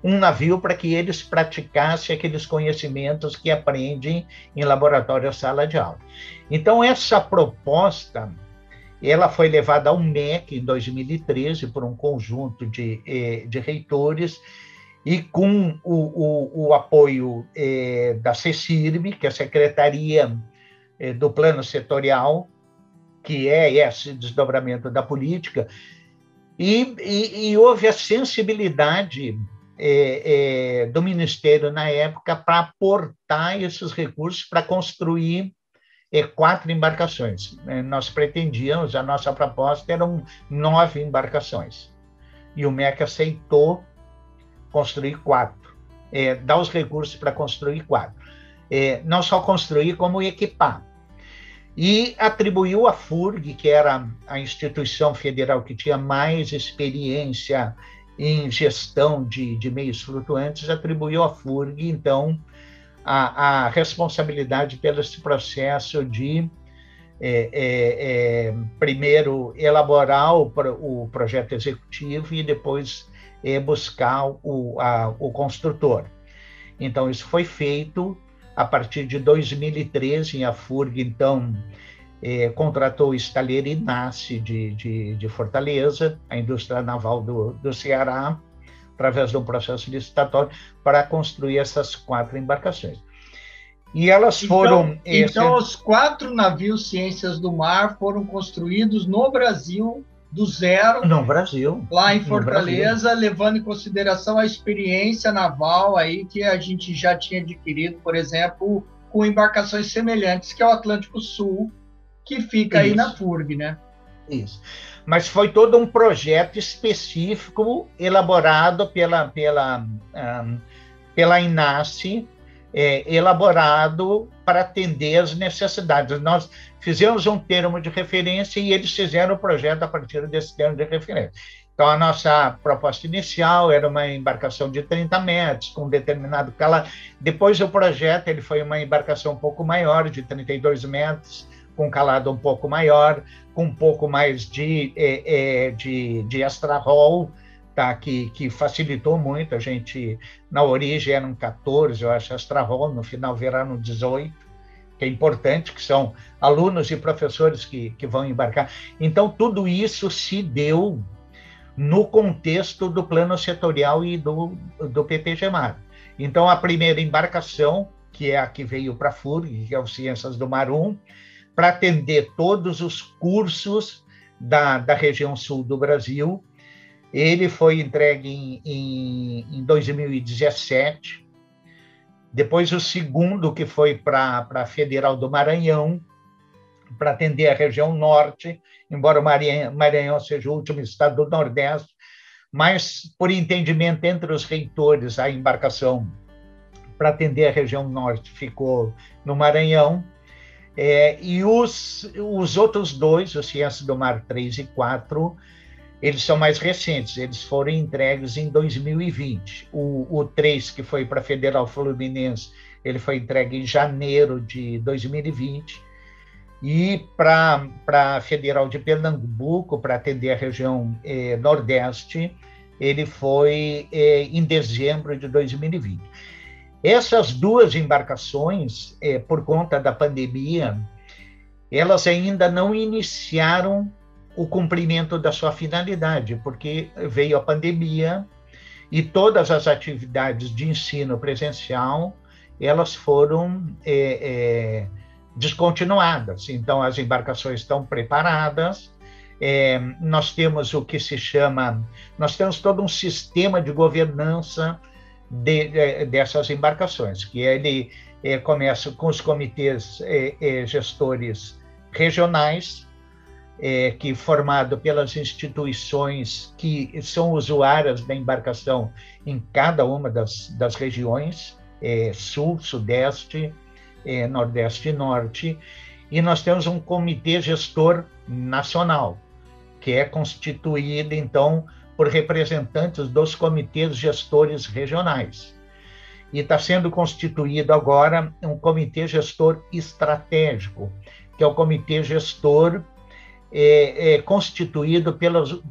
um navio para que eles praticassem aqueles conhecimentos que aprendem em laboratório ou sala de aula. Então, essa proposta, ela foi levada ao MEC em 2013 por um conjunto de reitores, e com o apoio da CECIRM, que é a Secretaria do Plano Setorial, que é esse desdobramento da política, e houve a sensibilidade do Ministério, na época, para aportar esses recursos para construir 4 embarcações. Nós pretendíamos, a nossa proposta eram 9 embarcações, e o MEC aceitou construir 4, dar os recursos para construir 4. Não só construir, como equipar. E atribuiu à FURG, que era a instituição federal que tinha mais experiência em gestão de meios flutuantes, atribuiu à FURG, então, a responsabilidade pelo esse processo de, primeiro, elaborar o projeto executivo e depois buscar o construtor. Então, isso foi feito a partir de 2013, a FURG, então, contratou o estaleiro Inácio de Fortaleza, a indústria naval do Ceará, através de um processo licitatório, para construir essas 4 embarcações. E elas foram... Então, os 4 navios Ciências do Mar foram construídos no Brasil, do zero, no Brasil, lá em Fortaleza, levando em consideração a experiência naval aí que a gente já tinha adquirido, por exemplo, com embarcações semelhantes, que é o Atlântico Sul, que fica aí na FURG, né? Isso. Mas foi todo um projeto específico elaborado pela INASE, elaborado para atender as necessidades. Nós fizemos um termo de referência e eles fizeram o projeto a partir desse termo de referência. Então, a nossa proposta inicial era uma embarcação de 30 metros, com determinado calado. Depois, o projeto ele foi uma embarcação um pouco maior, de 32 metros, com calado um pouco maior, com um pouco mais de extra-roll, tá? Que facilitou muito. A gente, na origem, eram 14, eu acho, extra-roll, no final viraram 18, que é importante, que são alunos e professores que vão embarcar. Então, tudo isso se deu no contexto do plano setorial e do PPG-MAR. Então, a primeira embarcação, que é a que veio para a FURG, que é o Ciências do Mar 1, para atender todos os cursos da região sul do Brasil. Ele foi entregue em 2017. Depois, o segundo, que foi para a Federal do Maranhão, para atender a região norte, embora o Maranhão seja o último estado do Nordeste, mas, por entendimento entre os reitores, a embarcação para atender a região norte ficou no Maranhão, e os outros dois, o Ciência do Mar 3 e 4, eles são mais recentes, eles foram entregues em 2020. O 3, que foi para a Federal Fluminense, ele foi entregue em janeiro de 2020, e para a Federal de Pernambuco, para atender a região Nordeste, ele foi em dezembro de 2020. Essas duas embarcações, por conta da pandemia, elas ainda não iniciaram o cumprimento da sua finalidade, porque veio a pandemia e todas as atividades de ensino presencial, elas foram descontinuadas. Então, as embarcações estão preparadas, nós temos o que se chama, nós temos todo um sistema de governança dessas embarcações, que ele começa com os comitês gestores regionais, que formado pelas instituições que são usuárias da embarcação em cada uma das regiões, sul, sudeste, nordeste e norte, e nós temos um comitê gestor nacional, que é constituído, então, por representantes dos comitês gestores regionais. E está sendo constituído agora um comitê gestor estratégico, que é o comitê gestor constituído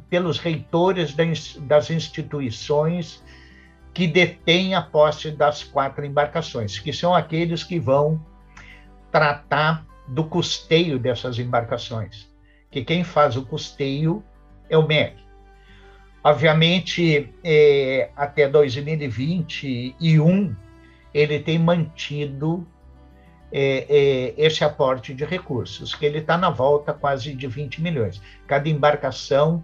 pelos reitores das instituições que detêm a posse das 4 embarcações, que são aqueles que vão tratar do custeio dessas embarcações, que quem faz o custeio é o MEC. Obviamente, até 2021, ele tem mantido esse aporte de recursos, que ele está na volta quase de 20 milhões. Cada embarcação,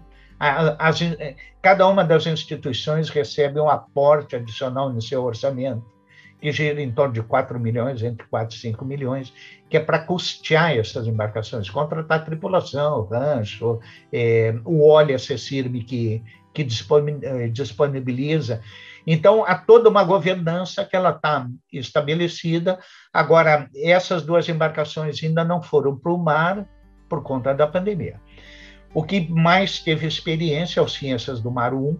cada uma das instituições recebe um aporte adicional no seu orçamento, que gira em torno de 4 milhões, entre 4 e 5 milhões, que é para custear essas embarcações, contratar tripulação, rancho, o óleo acessível que disponibiliza. Então, há toda uma governança que ela está estabelecida. Agora, essas 2 embarcações ainda não foram para o mar por conta da pandemia. O que mais teve experiência é o Ciências do Mar 1,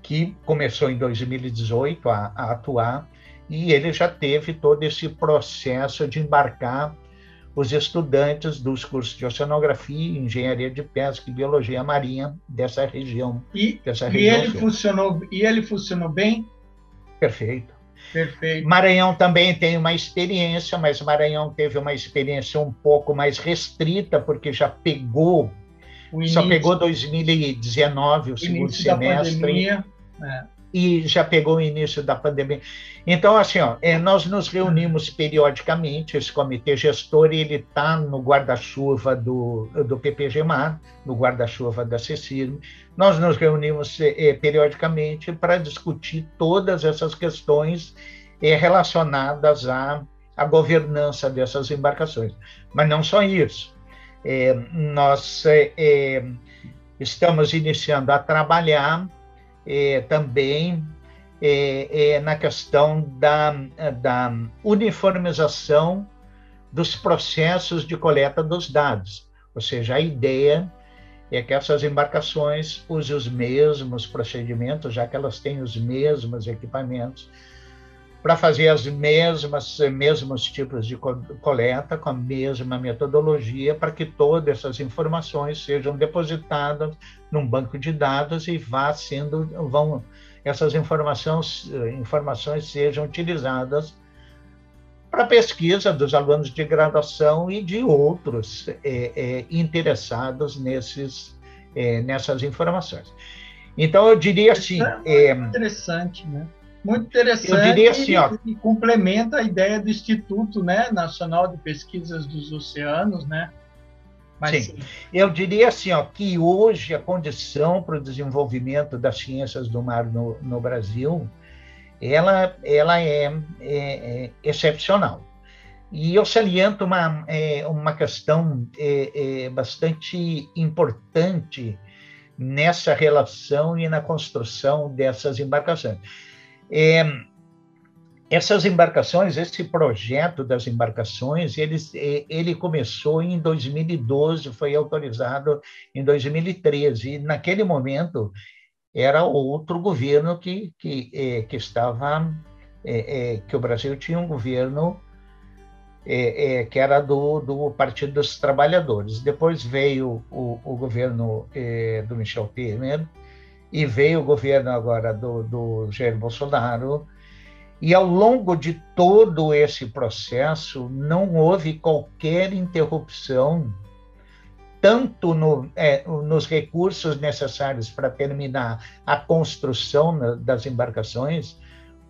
que começou em 2018 a atuar, e ele já teve todo esse processo de embarcar os estudantes dos cursos de oceanografia, engenharia de pesca e biologia marinha dessa região. E ele funcionou bem? Perfeito. Perfeito. Maranhão também tem uma experiência, mas Maranhão teve uma experiência um pouco mais restrita, porque já pegou, só pegou 2019, o segundo semestre, e já pegou o início da pandemia. Então, assim, nós nos reunimos periodicamente, esse comitê gestor, ele está no guarda-chuva do PPG-Mar, no guarda-chuva da CECIRM. Nós nos reunimos periodicamente para discutir todas essas questões relacionadas à governança dessas embarcações. Mas não só isso. Nós estamos iniciando a trabalhar também na questão da uniformização dos processos de coleta dos dados. Ou seja, a ideia é que essas embarcações usem os mesmos procedimentos, já que elas têm os mesmos equipamentos, para fazer os mesmos tipos de coleta, com a mesma metodologia, para que todas essas informações sejam depositadas num banco de dados e essas informações sejam utilizadas para pesquisa dos alunos de graduação e de outros interessados nessas informações. Então, eu diria assim... interessante, né? Muito interessante. Eu diria assim, e complementa a ideia do Instituto, né, Nacional de Pesquisas dos Oceanos, né? Mas, sim. Eu diria assim, que hoje a condição para o desenvolvimento das ciências do mar no Brasil, ela é excepcional. E eu saliento uma questão bastante importante nessa relação e na construção dessas embarcações. Essas embarcações, esse projeto das embarcações, ele começou em 2012, foi autorizado em 2013, e naquele momento era outro governo que estava, que o Brasil tinha um governo que era do Partido dos Trabalhadores. Depois veio o governo do Michel Temer, e veio o governo agora do Jair Bolsonaro, e ao longo de todo esse processo não houve qualquer interrupção, tanto nos recursos necessários para terminar a construção das embarcações,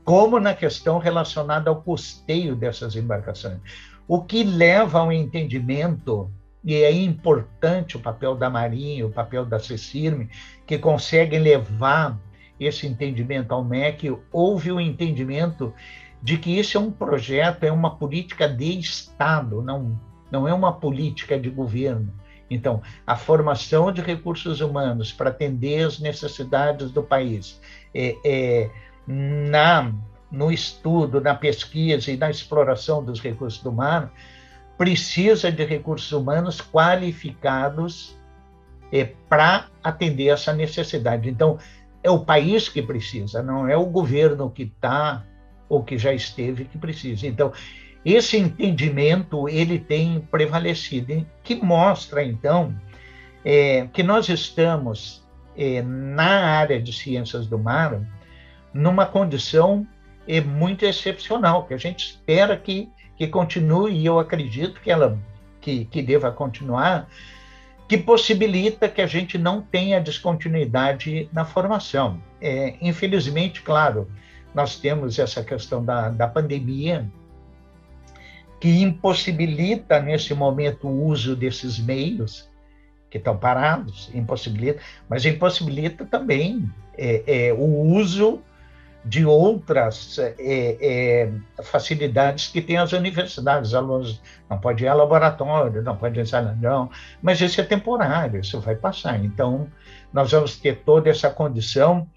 como na questão relacionada ao custeio dessas embarcações. O que leva ao entendimento, e é importante o papel da Marinha, o papel da CECIRM, que conseguem levar esse entendimento ao MEC. Houve o entendimento de que isso é um projeto, é uma política de Estado, não é uma política de governo. Então, a formação de recursos humanos para atender as necessidades do país, no estudo, na pesquisa e na exploração dos recursos do mar, precisa de recursos humanos qualificados para atender essa necessidade. Então, é o país que precisa, não é o governo que está ou que já esteve que precisa. Então, esse entendimento ele tem prevalecido, que mostra, então, que nós estamos, na área de ciências do mar, numa condição muito excepcional, que a gente espera que continue, e eu acredito que deva continuar, que possibilita que a gente não tenha descontinuidade na formação. Infelizmente, claro, nós temos essa questão da pandemia, que impossibilita, nesse momento, o uso desses meios, que estão parados, mas impossibilita também o uso de outras facilidades que têm as universidades. Os alunos não podem ir ao laboratório, não podem ir em salão, mas isso é temporário, isso vai passar. Então, nós vamos ter toda essa condição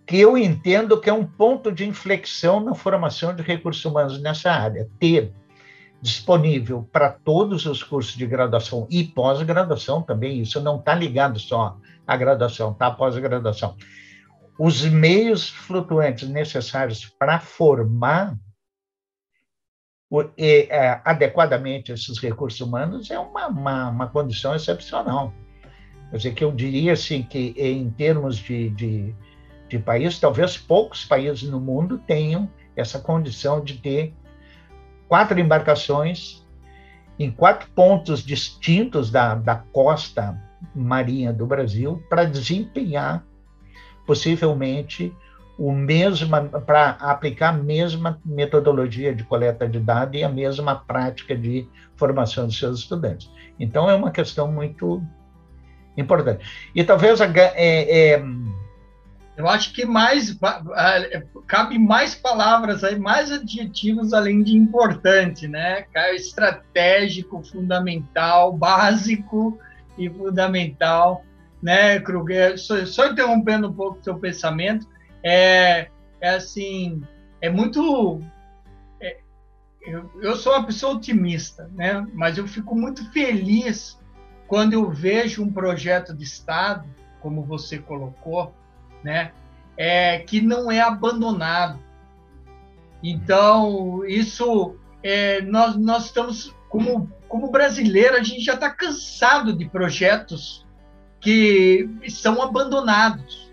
que eu entendo que é um ponto de inflexão na formação de recursos humanos nessa área. Ter disponível para todos os cursos de graduação e pós-graduação também, isso não está ligado só à graduação, tá? À pós-graduação. Os meios flutuantes necessários para formar adequadamente esses recursos humanos é uma condição excepcional. Quer dizer, que eu diria assim, que em termos de país, talvez poucos países no mundo tenham essa condição de ter 4 embarcações em 4 pontos distintos da costa marinha do Brasil para desempenhar possivelmente para aplicar a mesma metodologia de coleta de dados e a mesma prática de formação dos seus estudantes. Então, é uma questão muito importante. E talvez eu acho que cabe mais palavras aí, mais adjetivos além de importante, né? Estratégico, fundamental, básico e fundamental, né, Kruger? Só interrompendo um pouco o seu pensamento, assim, eu sou uma pessoa otimista, né? Mas eu fico muito feliz quando eu vejo um projeto de Estado, como você colocou, né, que não é abandonado. Então, isso, nós estamos, como brasileiro, a gente já está cansado de projetos que são abandonados.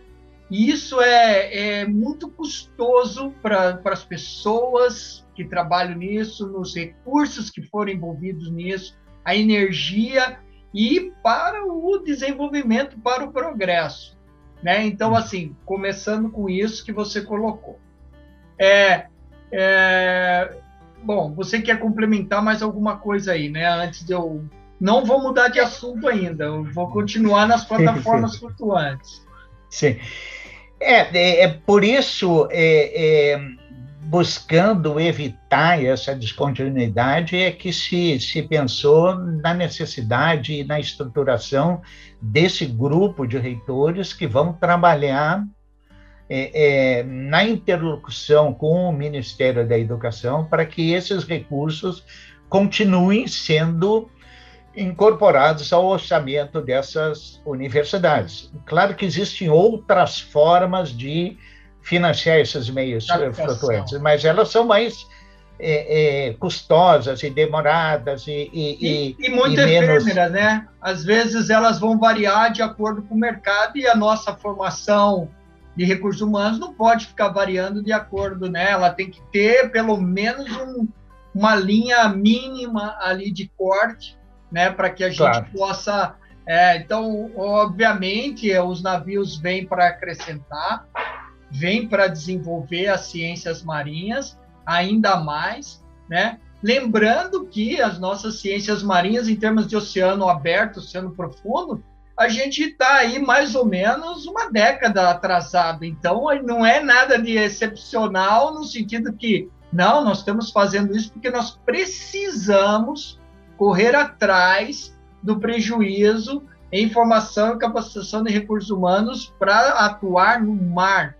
E isso é muito custoso para as pessoas que trabalham nisso, nos recursos que foram envolvidos nisso, a energia e para o desenvolvimento, para o progresso, né? Então, assim, começando com isso que você colocou. Bom, você quer complementar mais alguma coisa aí, né? Antes de eu... Não vou mudar de assunto ainda, eu vou continuar nas plataformas flutuantes. Sim. Por isso, buscando evitar essa descontinuidade, é que se pensou na necessidade e na estruturação desse grupo de reitores que vão trabalhar na interlocução com o Ministério da Educação para que esses recursos continuem sendo incorporados ao orçamento dessas universidades. Claro que existem outras formas de financiar esses meios flutuantes, mas elas são mais custosas e demoradas e muito efêmeras, né? Às vezes elas vão variar de acordo com o mercado e a nossa formação de recursos humanos não pode ficar variando de acordo, né? Ela tem que ter pelo menos uma linha mínima ali de corte, né? Para que a gente possa... então, obviamente, os navios vêm para acrescentar, vêm para desenvolver as ciências marinhas ainda mais, né? Lembrando que as nossas ciências marinhas, em termos de oceano aberto, oceano profundo, a gente está aí mais ou menos uma década atrasado. Então, não é nada de excepcional no sentido que, não, nós estamos fazendo isso porque nós precisamos correr atrás do prejuízo em formação e capacitação de recursos humanos para atuar no mar,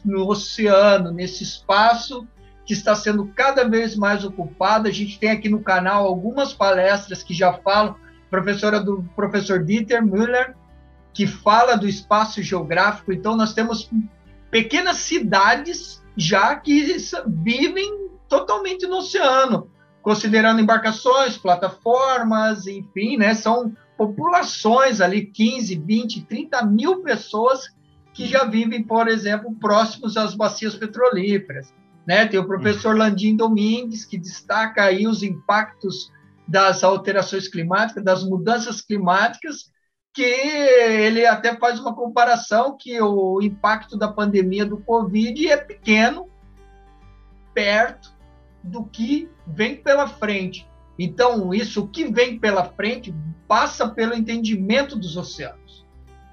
no oceano, nesse espaço que está sendo cada vez mais ocupado. A gente tem aqui no canal algumas palestras que já falam, do professor Dieter Müller, que fala do espaço geográfico. Então, nós temos pequenas cidades já que vivem totalmente no oceano, considerando embarcações, plataformas, enfim, né? São populações ali, 15, 20, 30 mil pessoas que já vivem, por exemplo, próximos às bacias petrolíferas, né? Tem o professor Landim Domingues, que destaca aí os impactos das alterações climáticas, das mudanças climáticas, que ele até faz uma comparação que o impacto da pandemia do Covid é pequeno, perto do que vem pela frente. Então, isso que vem pela frente passa pelo entendimento dos oceanos,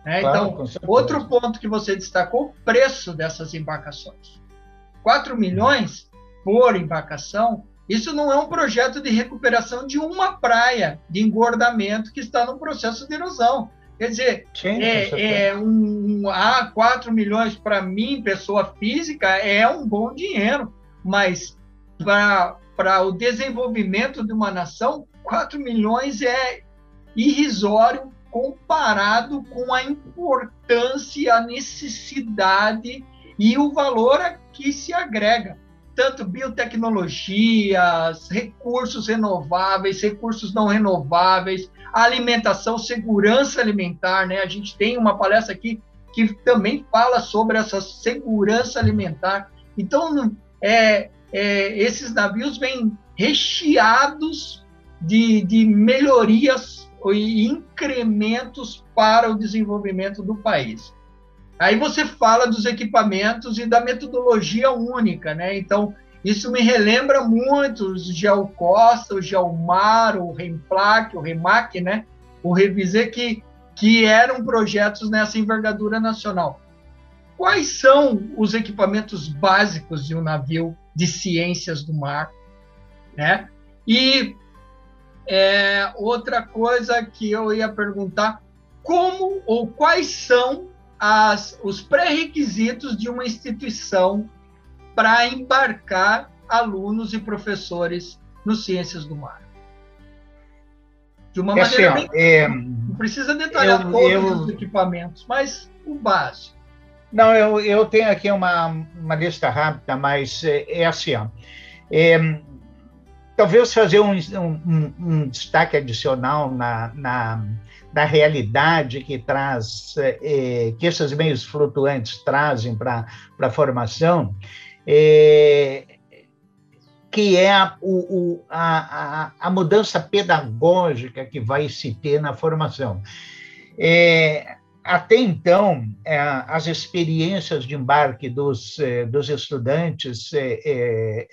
né? Então, outro ponto que você destacou, o preço dessas embarcações. 4 milhões por embarcação, isso não é um projeto de recuperação de uma praia de engordamento que está no processo de erosão. Quer dizer, 4 milhões para mim, pessoa física, é um bom dinheiro, mas para o desenvolvimento de uma nação, 4 milhões é irrisório comparado com a importância, a necessidade e o valor a que se agrega. Tanto biotecnologias, recursos renováveis, recursos não renováveis, alimentação, segurança alimentar, né? A gente tem uma palestra aqui que também fala sobre essa segurança alimentar. Então, esses navios vêm recheados de melhorias e incrementos para o desenvolvimento do país. Aí você fala dos equipamentos e da metodologia única, né? Então, isso me relembra muito o GeoCosta, o GeoMar, o Remplac, o Remac, né? O Revisé, que eram projetos nessa envergadura nacional. Quais são os equipamentos básicos de um navio de ciências do mar, né? E outra coisa que eu ia perguntar, como ou quais são os pré-requisitos de uma instituição para embarcar alunos e professores nos Ciências do Mar? De uma maneira não precisa detalhar todos os equipamentos, mas o básico. Não, eu tenho aqui uma lista rápida, mas é assim, ó. Talvez fazer um destaque adicional da realidade que que esses meios flutuantes trazem para a formação, que é a mudança pedagógica que vai se ter na formação. Até então, as experiências de embarque dos estudantes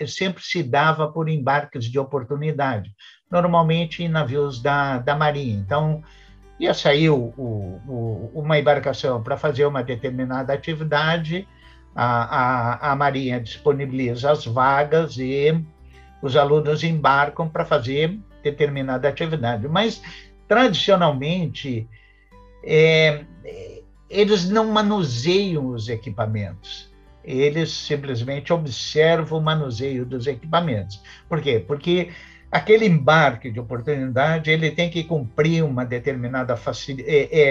sempre se dava por embarques de oportunidade, normalmente em navios da Marinha. Então, ia sair uma embarcação para fazer uma determinada atividade, a Marinha disponibiliza as vagas e os alunos embarcam para fazer determinada atividade. Mas, tradicionalmente, eles não manuseiam os equipamentos. Eles simplesmente observam o manuseio dos equipamentos. Por quê? Porque aquele embarque de oportunidade ele tem que cumprir uma determinada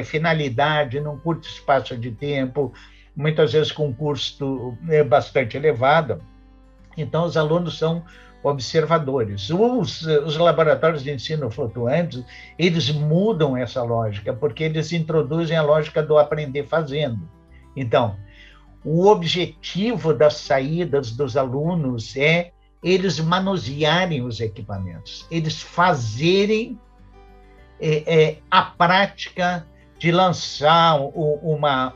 finalidade num curto espaço de tempo, muitas vezes com um custo bastante elevado. Então, os alunos são observadores. Os laboratórios de ensino flutuantes, eles mudam essa lógica, porque eles introduzem a lógica do aprender fazendo. Então, o objetivo das saídas dos alunos é eles manusearem os equipamentos, eles fazerem a prática de lançar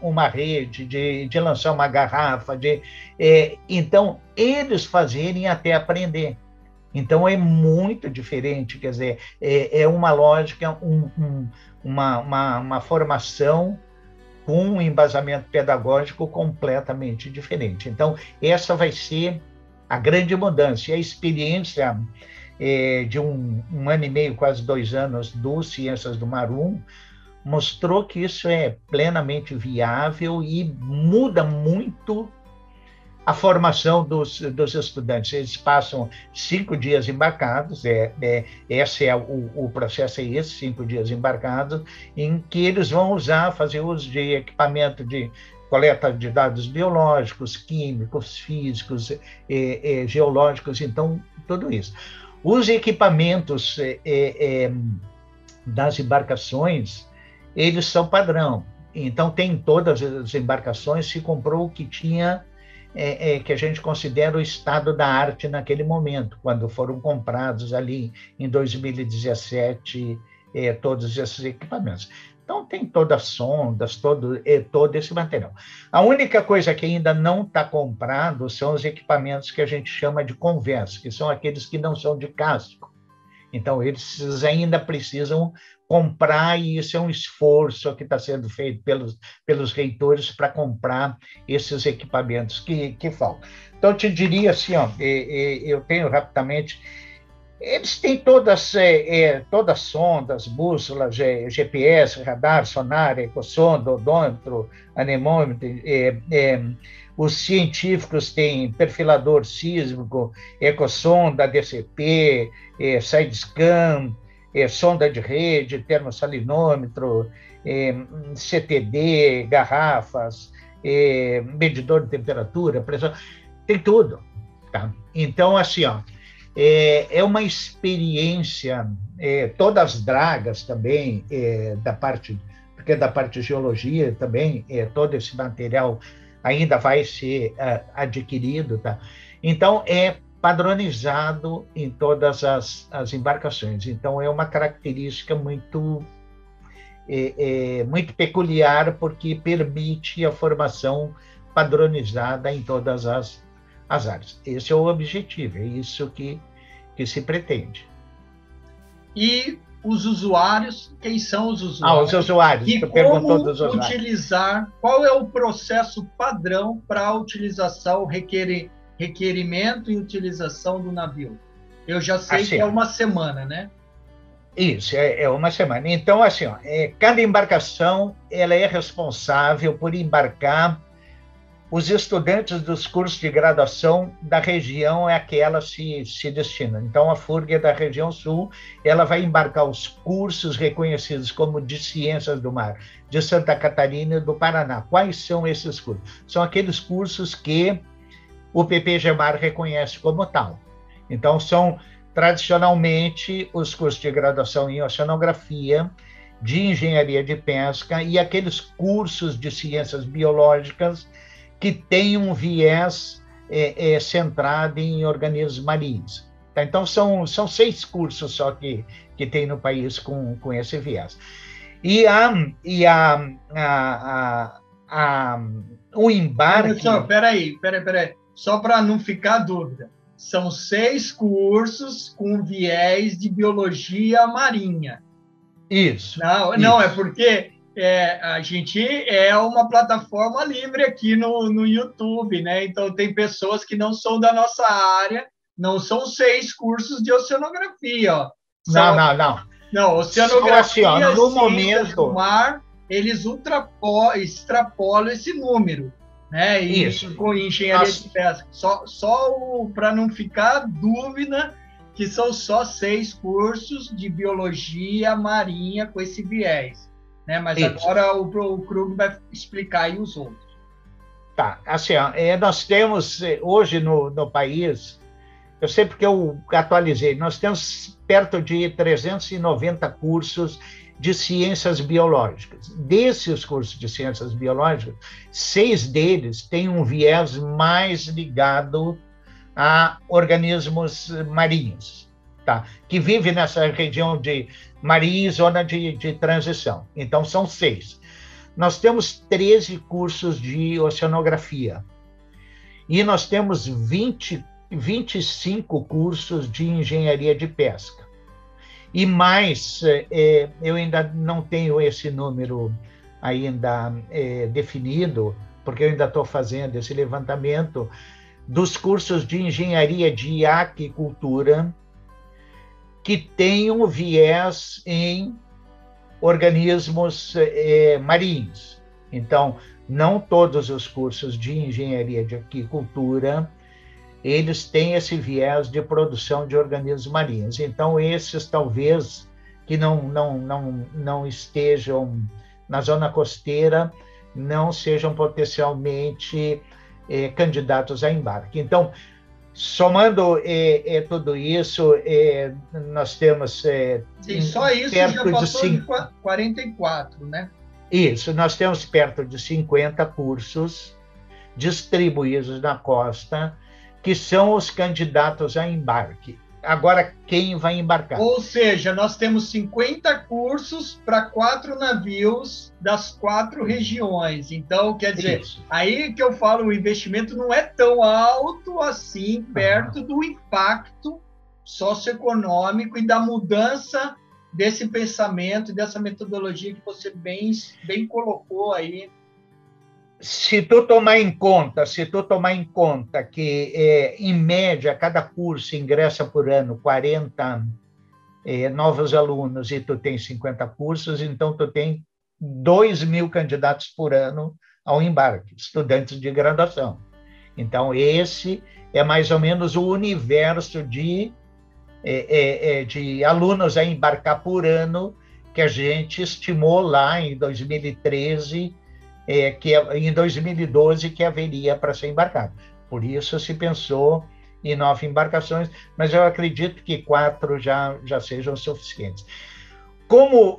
uma rede, de lançar uma garrafa, então, eles fazerem até aprender. Então, é muito diferente, quer dizer, é uma lógica, uma formação com um embasamento pedagógico completamente diferente. Então, essa vai ser a grande mudança. E a experiência de um ano e meio, quase 2 anos, do Ciências do Mar 1, mostrou que isso é plenamente viável e muda muito a formação dos estudantes. Eles passam 5 dias embarcados, o processo é esse, 5 dias embarcados, em que eles vão fazer uso de equipamento de coleta de dados biológicos, químicos, físicos, geológicos, então, tudo isso. Os equipamentos das embarcações, eles são padrão. Então, tem todas as embarcações, se comprou o que tinha, que a gente considera o estado da arte naquele momento, quando foram comprados ali em 2017 todos esses equipamentos. Então, tem todas as sondas, todo esse material. A única coisa que ainda não está comprado são os equipamentos que a gente chama de convés, que são aqueles que não são de casco. Então, eles ainda precisam comprar, e isso é um esforço que está sendo feito pelos reitores para comprar esses equipamentos que faltam. Então, eu te diria assim, eu tenho rapidamente, eles têm todas sondas, bússolas, GPS, radar, sonar, ecossonda, odômetro, anemômetro, os científicos têm perfilador sísmico, ecossonda, DCP, side-scan, sonda de rede, termossalinômetro, CTD, garrafas, medidor de temperatura, pressão, tem tudo. Tá? Então, assim, é uma experiência, todas as dragas também, porque da parte de geologia também, todo esse material ainda vai ser adquirido, tá? Então, é padronizado em todas as embarcações. Então, é uma característica muito peculiar, porque permite a formação padronizada em todas as áreas. Esse é o objetivo, é isso que se pretende. E os usuários, quem são os usuários? Os usuários, e como utilizar, qual é o processo padrão para a utilização, requerimento e utilização do navio? Eu já sei que é uma semana, né? Isso, é uma semana. Então, assim, cada embarcação ela é responsável por embarcar os estudantes dos cursos de graduação da região a que ela se destina. Então, a FURG é da região sul, ela vai embarcar os cursos reconhecidos como de Ciências do Mar, de Santa Catarina e do Paraná. Quais são esses cursos? São aqueles cursos que o PPG-MAR reconhece como tal. Então, são, tradicionalmente, os cursos de graduação em oceanografia, de engenharia de pesca e aqueles cursos de ciências biológicas que tem um viés centrado em organismos marinhos. Tá? Então, são 6 cursos só que tem no país com esse viés. E o embarque... Professor, peraí. Só para não ficar dúvida. São 6 cursos com viés de biologia marinha. Isso. Não, é porque A gente é uma plataforma livre aqui no YouTube, né? Então, tem pessoas que não são da nossa área, não são 6 cursos de oceanografia, ó. Não, São, não, não. não, Só assim, ó, oceanografia, no ciências do momento, mar, eles extrapolam esse número, né? E isso. com engenharia de Nós, pesca. Só para não ficar dúvida que são só 6 cursos de biologia marinha com esse viés, né? Mas isso. agora o Krug vai explicar aí os outros. Tá, assim, ó, nós temos hoje no país, eu sei porque eu atualizei, nós temos perto de 390 cursos de ciências biológicas. Desses cursos de ciências biológicas, 6 deles têm um viés mais ligado a organismos marinhos, tá? Que vivem nessa região de marinha e zona de transição. Então, são 6. Nós temos 13 cursos de oceanografia e nós temos 25 cursos de engenharia de pesca. E mais, eu ainda não tenho esse número ainda definido, porque eu ainda estou fazendo esse levantamento dos cursos de engenharia de aquicultura que tem um viés em organismos marinhos. Então, não todos os cursos de engenharia de aquicultura eles têm esse viés de produção de organismos marinhos. Então, esses talvez que não estejam na zona costeira não sejam potencialmente candidatos a embarque. Então, somando tudo isso, nós temos Sim, só isso já passou de 44, né? Isso, nós temos perto de 50 cursos distribuídos na costa, que são os candidatos a embarque. Agora, quem vai embarcar? Ou seja, nós temos 50 cursos para 4 navios das 4 regiões. Então, quer dizer, isso. Aí que eu falo, o investimento não é tão alto assim, perto do impacto socioeconômico e da mudança desse pensamento, dessa metodologia que você bem colocou aí. Se tu tomar em conta que, em média, cada curso ingressa por ano 40 novos alunos e tu tem 50 cursos, então tu tem 2.000 candidatos por ano ao embarque, estudantes de graduação. Então, esse é mais ou menos o universo de alunos a embarcar por ano que a gente estimou lá em 2013, em 2012, que haveria para ser embarcado. Por isso se pensou em 9 embarcações, mas eu acredito que 4 já sejam suficientes. Como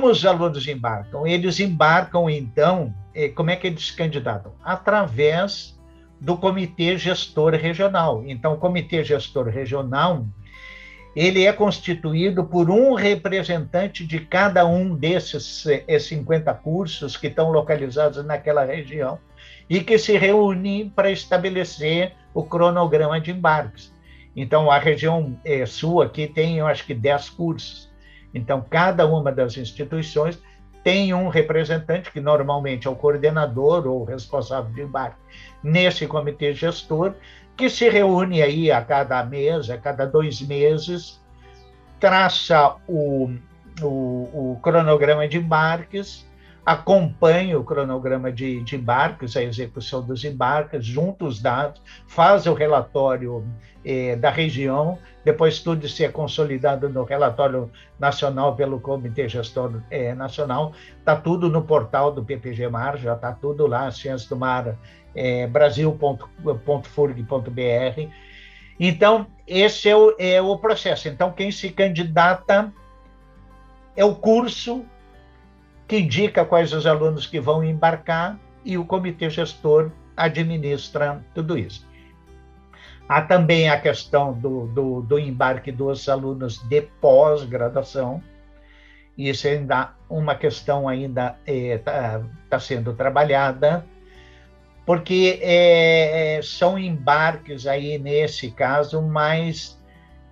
os alunos embarcam? Eles embarcam, então, como é que eles se candidatam? Através do Comitê Gestor Regional. Então, o Comitê Gestor Regional ele é constituído por um representante de cada um desses 50 cursos que estão localizados naquela região e que se reúnem para estabelecer o cronograma de embarques. Então, a região sul aqui tem, eu acho que 10 cursos. Então, cada uma das instituições tem um representante, que normalmente é o coordenador ou o responsável de embarque, nesse comitê gestor, que se reúne aí a cada mês, a cada 2 meses, traça o cronograma de embarques, acompanha o cronograma de embarques, a execução dos embarques, junta os dados, faz o relatório da região, depois tudo isso é consolidado no relatório nacional pelo Comitê Gestor Nacional, está tudo no portal do PPG Mar, já está tudo lá, Ciências do Mar, brasil.furg.br. Então, esse é o processo. Então, quem se candidata é o curso que indica quais os alunos que vão embarcar e o comitê gestor administra tudo isso. Há também a questão do embarque dos alunos de pós-graduação. Isso ainda uma questão ainda está sendo trabalhada, porque são embarques aí, nesse caso, mais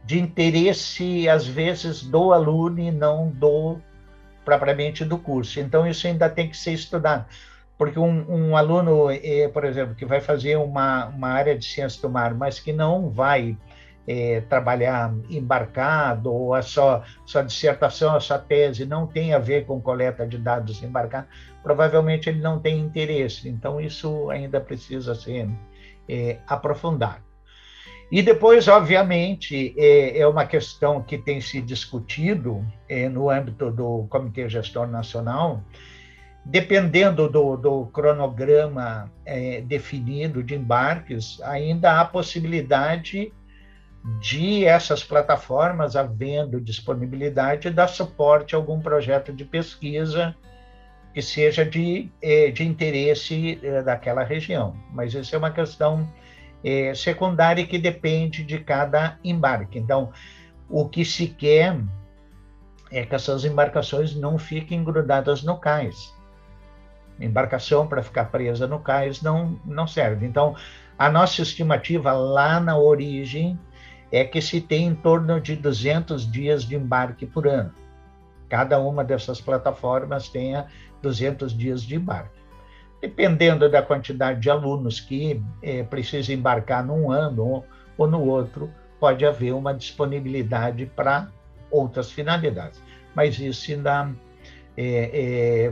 de interesse, às vezes, do aluno e não propriamente do curso. Então, isso ainda tem que ser estudado, porque um aluno, por exemplo, que vai fazer uma área de ciência do mar, mas que não vai trabalhar embarcado, ou a sua dissertação, a sua tese não tem a ver com coleta de dados embarcados, provavelmente ele não tem interesse. Então, isso ainda precisa ser aprofundado. E depois, obviamente, é uma questão que tem se discutido no âmbito do Comitê Gestor Nacional, dependendo do cronograma definido de embarques, ainda há possibilidade de essas plataformas, havendo disponibilidade, dar suporte a algum projeto de pesquisa que seja de interesse daquela região. Mas isso é uma questão secundária e que depende de cada embarque. Então, o que se quer é que essas embarcações não fiquem grudadas no cais. Embarcação para ficar presa no cais não serve. Então, a nossa estimativa lá na origem é que se tem em torno de 200 dias de embarque por ano. Cada uma dessas plataformas tenha 200 dias de embarque. Dependendo da quantidade de alunos que precisam embarcar num ano ou no outro, pode haver uma disponibilidade para outras finalidades. Mas isso ainda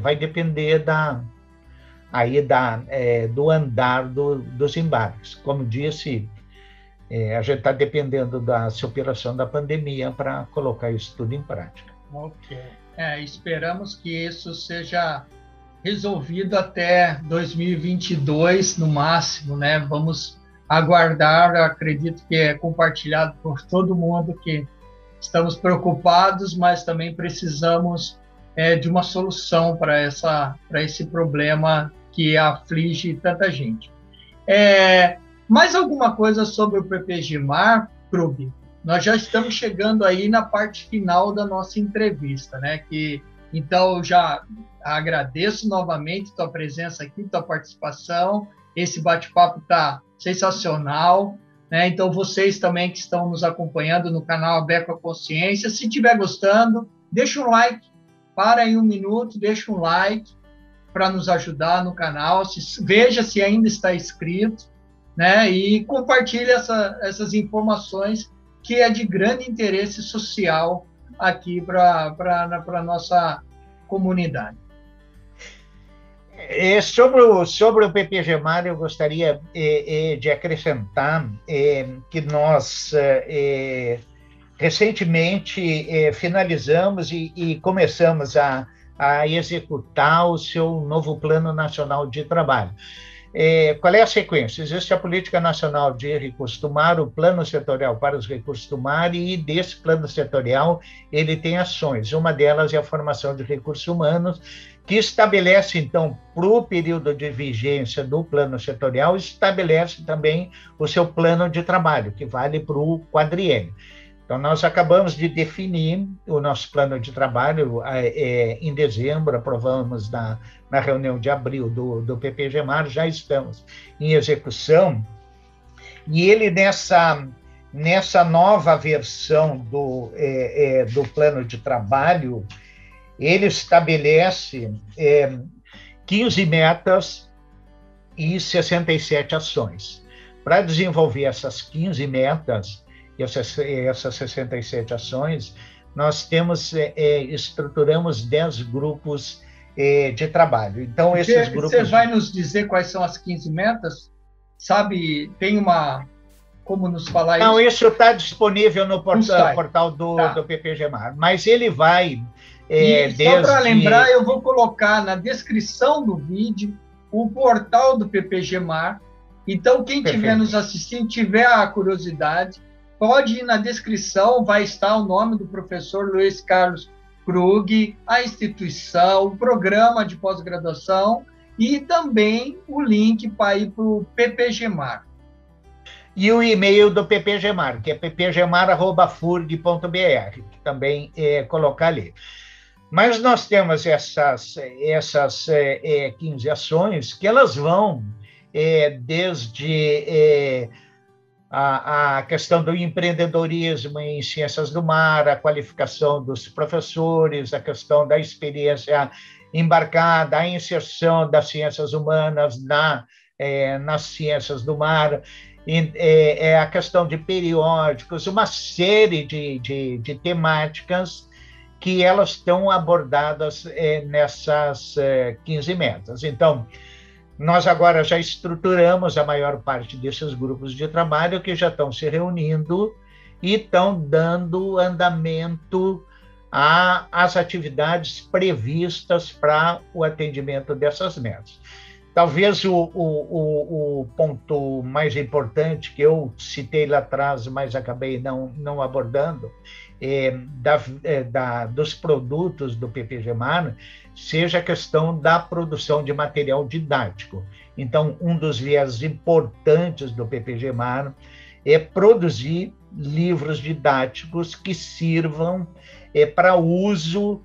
vai depender do andar dos embarques. Como disse, a gente está dependendo da superação da pandemia para colocar isso tudo em prática. Ok. Esperamos que isso seja resolvido até 2022, no máximo, né? Vamos aguardar, acredito que é compartilhado por todo mundo que estamos preocupados, mas também precisamos de uma solução para esse problema que aflige tanta gente. Mais alguma coisa sobre o PPG-MAR, Krug? Nós já estamos chegando aí na parte final da nossa entrevista, né? Então, eu já agradeço novamente tua presença aqui, tua participação. Esse bate-papo está sensacional, né? Então, vocês também que estão nos acompanhando no canal Aberto à Consciência, se estiver gostando, deixa um like, para aí um minuto, deixa um like para nos ajudar no canal, veja se ainda está inscrito, né? E compartilhe essas informações que é de grande interesse social aqui para a nossa comunidade. Sobre o PPG-MAR, eu gostaria de acrescentar que nós recentemente finalizamos e começamos a executar o seu novo Plano Nacional de Trabalho. Qual é a sequência? Existe a Política Nacional de Recursos do Mar, o Plano Setorial para os Recursos do Mar, e desse plano setorial ele tem ações. Uma delas é a formação de recursos humanos, que estabelece, então, para o período de vigência do plano setorial, estabelece também o seu plano de trabalho, que vale para o quadriênio. Então, nós acabamos de definir o nosso plano de trabalho em dezembro, aprovamos na reunião de abril do PPG-MAR, já estamos em execução, e ele, nessa nova versão do plano de trabalho, ele estabelece 15 metas e 67 ações. Para desenvolver essas 15 metas, e essas 67 ações, nós estruturamos 10 grupos de trabalho. Então, esses grupos... Você vai nos dizer quais são as 15 metas? Sabe, tem como nos falar isso? Não, isso está disponível no portal do PPG-MAR, mas ele vai... Só para lembrar, eu vou colocar na descrição do vídeo o portal do PPG-MAR. Então, quem estiver nos assistindo, tiver a curiosidade, pode ir na descrição, vai estar o nome do professor Luiz Carlos Krug, a instituição, o programa de pós-graduação e também o link para ir para o PPG-MAR. E o e-mail do PPG-MAR, que é ppgmar@furg.br, que também colocar ali. Mas nós temos essas 15 ações que elas vão desde a questão do empreendedorismo em ciências do mar, a qualificação dos professores, a questão da experiência embarcada, a inserção das ciências humanas nas ciências do mar, a questão de periódicos, uma série de temáticas que elas estão abordadas nessas 15 metas. Então, nós agora já estruturamos a maior parte desses grupos de trabalho que já estão se reunindo e estão dando andamento às atividades previstas para o atendimento dessas metas. Talvez o ponto mais importante que eu citei lá atrás, mas acabei não abordando, dos produtos do PPG-MAR, seja a questão da produção de material didático. Então, um dos viés importantes do PPG-MAR é produzir livros didáticos que sirvam para uso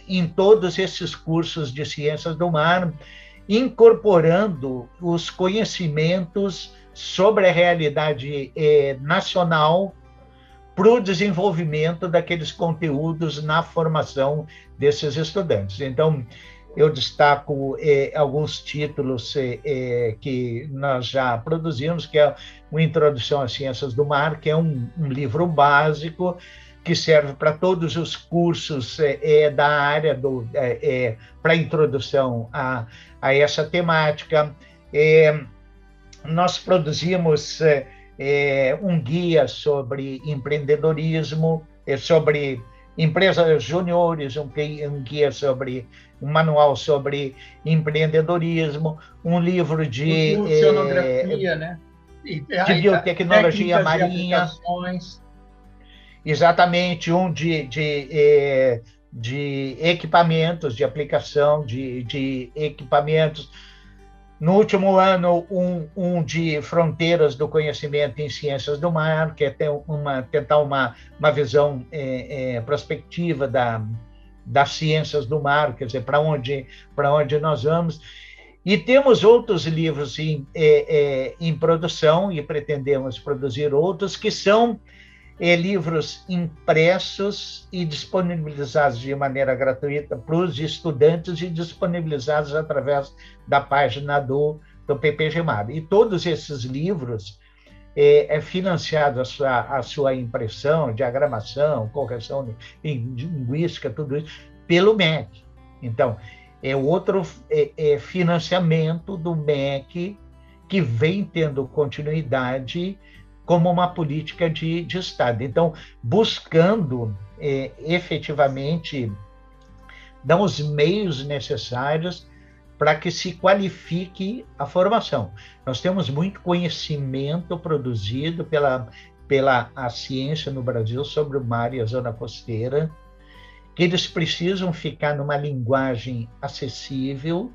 em todos esses cursos de ciências do mar, incorporando os conhecimentos sobre a realidade nacional para o desenvolvimento daqueles conteúdos na formação desses estudantes. Então, eu destaco alguns títulos que nós já produzimos, que é o Introdução às Ciências do Mar, que é um livro básico que serve para todos os cursos da área, para introdução a essa temática. Nós produzimos um guia sobre empreendedorismo, sobre empresas júniores, um guia sobre um manual sobre empreendedorismo, um livro de oceanografia, né? De biotecnologia marinha. Exatamente, um de equipamentos, de aplicação de equipamentos. No último ano, um de fronteiras do conhecimento em ciências do mar, que é tentar uma visão prospectiva das ciências do mar, quer dizer, para onde nós vamos. E temos outros livros em produção, e pretendemos produzir outros, que são livros impressos e disponibilizados de maneira gratuita para os estudantes e disponibilizados através da página do PPG-MAR. E todos esses livros financiado a sua impressão, diagramação, correção linguística, tudo isso, pelo MEC. Então, é outro financiamento do MEC que vem tendo continuidade como uma política de Estado. Então, buscando efetivamente dar os meios necessários para que se qualifique a formação. Nós temos muito conhecimento produzido pela ciência no Brasil sobre o mar e a zona costeira, que eles precisam ficar numa linguagem acessível,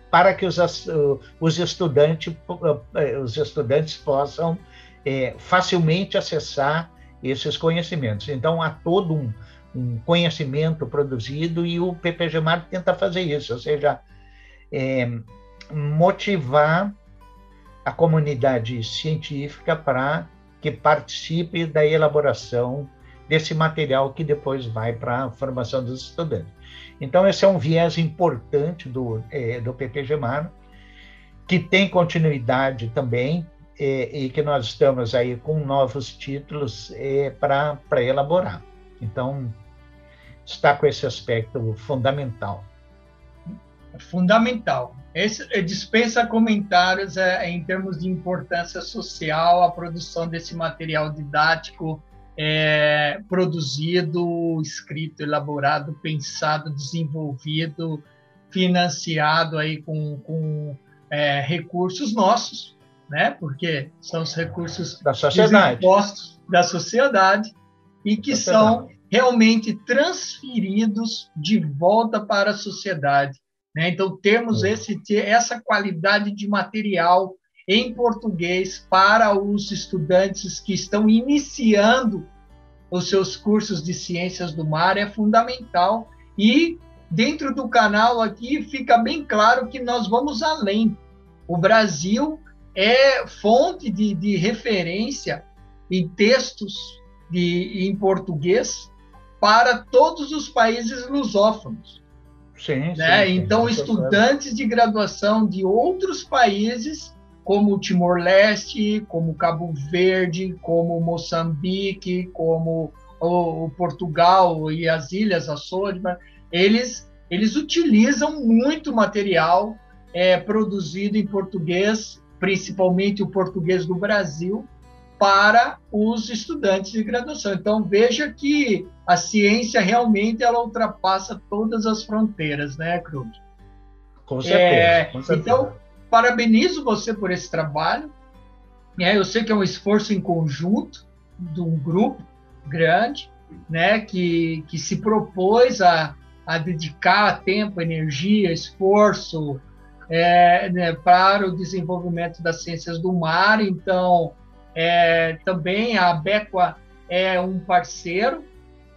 para que os estudantes possam facilmente acessar esses conhecimentos. Então, há todo um conhecimento produzido e o PPG-MAR tenta fazer isso, ou seja, motivar a comunidade científica para que participe da elaboração desse material que depois vai para a formação dos estudantes. Então, esse é um viés importante do PPG-MAR, que tem continuidade também, e que nós estamos aí com novos títulos para elaborar. Então, está com esse aspecto fundamental. Fundamental. Esse dispensa comentários em termos de importância social, a produção desse material didático produzido, escrito, elaborado, pensado, desenvolvido, financiado aí com recursos nossos, né? Porque são os recursos da sociedade, impostos da sociedade, e que são realmente transferidos de volta para a sociedade, né? Então, temos essa qualidade de material em português para os estudantes que estão iniciando os seus cursos de ciências do mar, é fundamental. E dentro do canal aqui fica bem claro que nós vamos além. O Brasil é fonte de referência em textos em português para todos os países lusófonos. Sim, né? sim, Então, estudantes de graduação de outros países, como o Timor-Leste, como Cabo Verde, como Moçambique, como o Portugal e as Ilhas Açores, eles utilizam muito material produzido em português, principalmente o português do Brasil, para os estudantes de graduação. Então, veja que a ciência realmente ela ultrapassa todas as fronteiras, né, Cruz? Com certeza, com certeza. Então, parabenizo você por esse trabalho. Eu sei que é um esforço em conjunto de um grupo grande, né, que se propôs a dedicar tempo, energia, esforço né, para o desenvolvimento das ciências do mar. Então, também a Abequa é um parceiro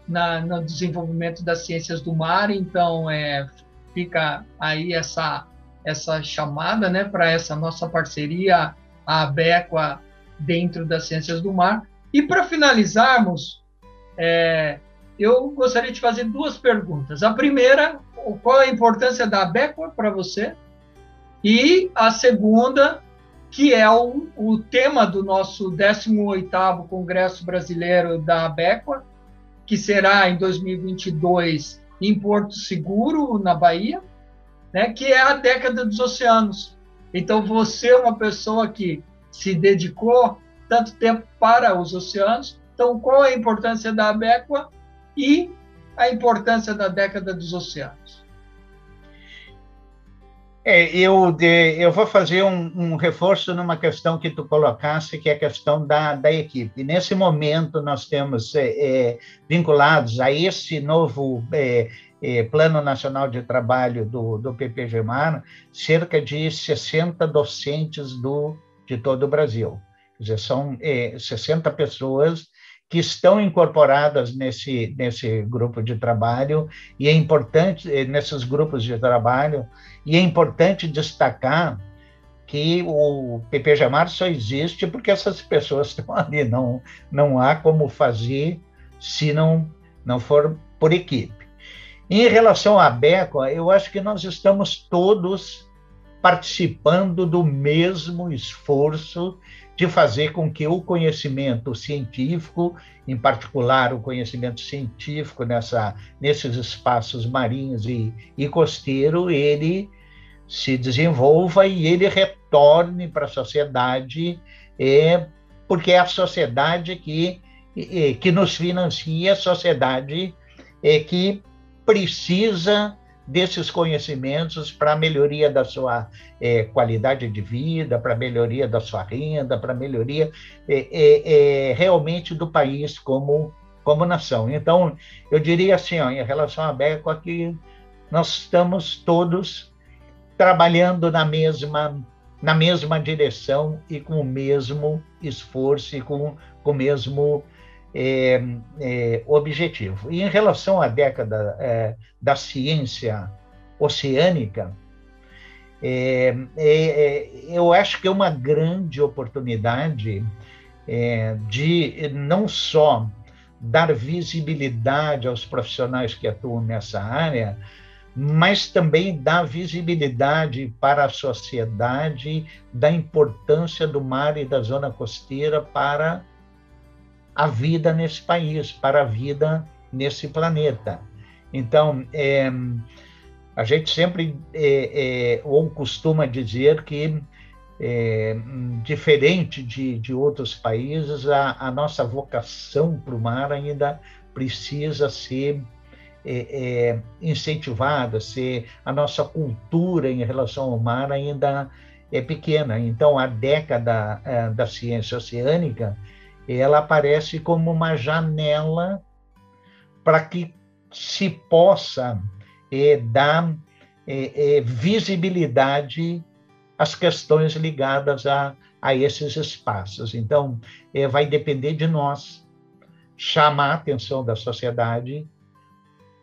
no desenvolvimento das ciências do mar. Então, fica aí essa chamada, né, para essa nossa parceria, a Abequa, dentro das ciências do mar. E para finalizarmos, eu gostaria de fazer duas perguntas. A primeira, qual a importância da Abequa para você? E a segunda, que é o tema do nosso 18º Congresso Brasileiro da Abequa, que será em 2022 em Porto Seguro, na Bahia, né, que é a década dos oceanos. Então, você é uma pessoa que se dedicou tanto tempo para os oceanos. Então, qual é a importância da Abequa e a importância da década dos oceanos? Eu vou fazer um reforço numa questão que tu colocaste, que é a questão da equipe. Nesse momento, nós temos vinculados a esse novo Plano Nacional de Trabalho do PPG-MAR, cerca de 60 docentes de todo o Brasil. Quer dizer, são 60 pessoas que estão incorporadas nesse grupo de trabalho, e é importante, nesses grupos de trabalho, e é importante destacar que o PPG-MAR só existe porque essas pessoas estão ali, não há como fazer se não for por equipe. Em relação à Abequa, eu acho que nós estamos todos participando do mesmo esforço de fazer com que o conhecimento científico, em particular o conhecimento científico nesses espaços marinhos e costeiro, ele se desenvolva e ele retorne para a sociedade, porque é a sociedade que nos financia, a sociedade que precisa desses conhecimentos para a melhoria da sua qualidade de vida, para a melhoria da sua renda, para a melhoria realmente do país como nação. Então, eu diria assim, em relação à Abequa, que nós estamos todos trabalhando na mesma direção e com o mesmo esforço e com o mesmo objetivo. E em relação à década da ciência oceânica, eu acho que é uma grande oportunidade de não só dar visibilidade aos profissionais que atuam nessa área, mas também dar visibilidade para a sociedade da importância do mar e da zona costeira para a vida nesse país, para a vida nesse planeta. Então, a gente sempre ou costuma dizer que, diferente de outros países, a nossa vocação para o mar ainda precisa ser incentivada, a nossa cultura em relação ao mar ainda é pequena. Então, a década da ciência oceânica, ela aparece como uma janela para que se possa dar visibilidade às questões ligadas a esses espaços. Então, vai depender de nós chamar a atenção da sociedade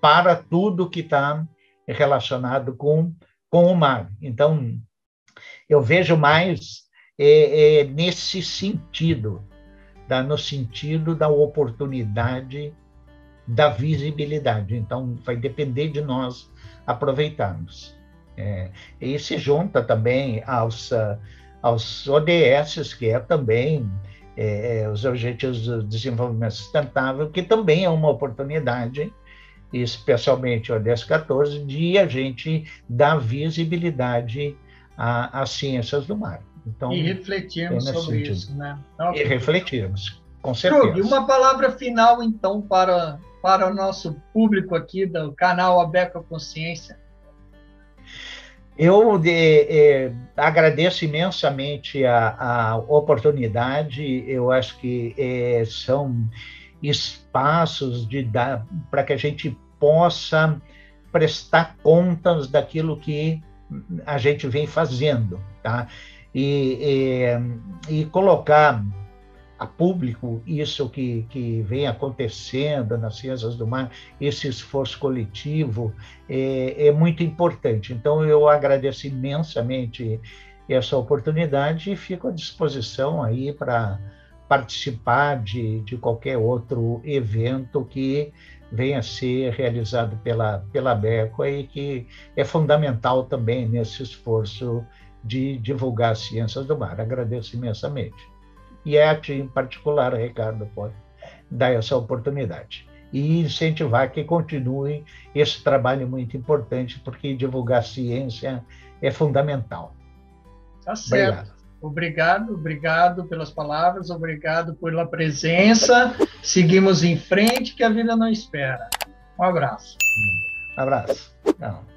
para tudo que está relacionado com o mar. Então, eu vejo mais nesse sentido, no sentido da oportunidade, da visibilidade. Então, vai depender de nós aproveitarmos. E se junta também aos ODS, que é também os Objetivos do Desenvolvimento Sustentável, que também é uma oportunidade, especialmente o ODS 14, de a gente dar visibilidade às ciências do mar. Então, e refletirmos sobre isso, né? E refletirmos, com certeza. Krug, uma palavra final, então, para o nosso público aqui do canal Abeco à Consciência. Eu agradeço imensamente a oportunidade. Eu acho que são espaços para que a gente possa prestar contas daquilo que a gente vem fazendo, tá? E colocar a público isso que vem acontecendo nas ciências do mar, esse esforço coletivo é muito importante. Então, eu agradeço imensamente essa oportunidade e fico à disposição aí para participar de qualquer outro evento que venha a ser realizado pela Abeco e que é fundamental também nesse esforço de divulgar as ciências do mar. Agradeço imensamente. E a ti, em particular, Ricardo, pode dar essa oportunidade. E incentivar que continue esse trabalho muito importante, porque divulgar ciência é fundamental. Tá certo. Obrigado pelas palavras, obrigado pela presença. Seguimos em frente, que a vida não espera. Um abraço. Um abraço. Não.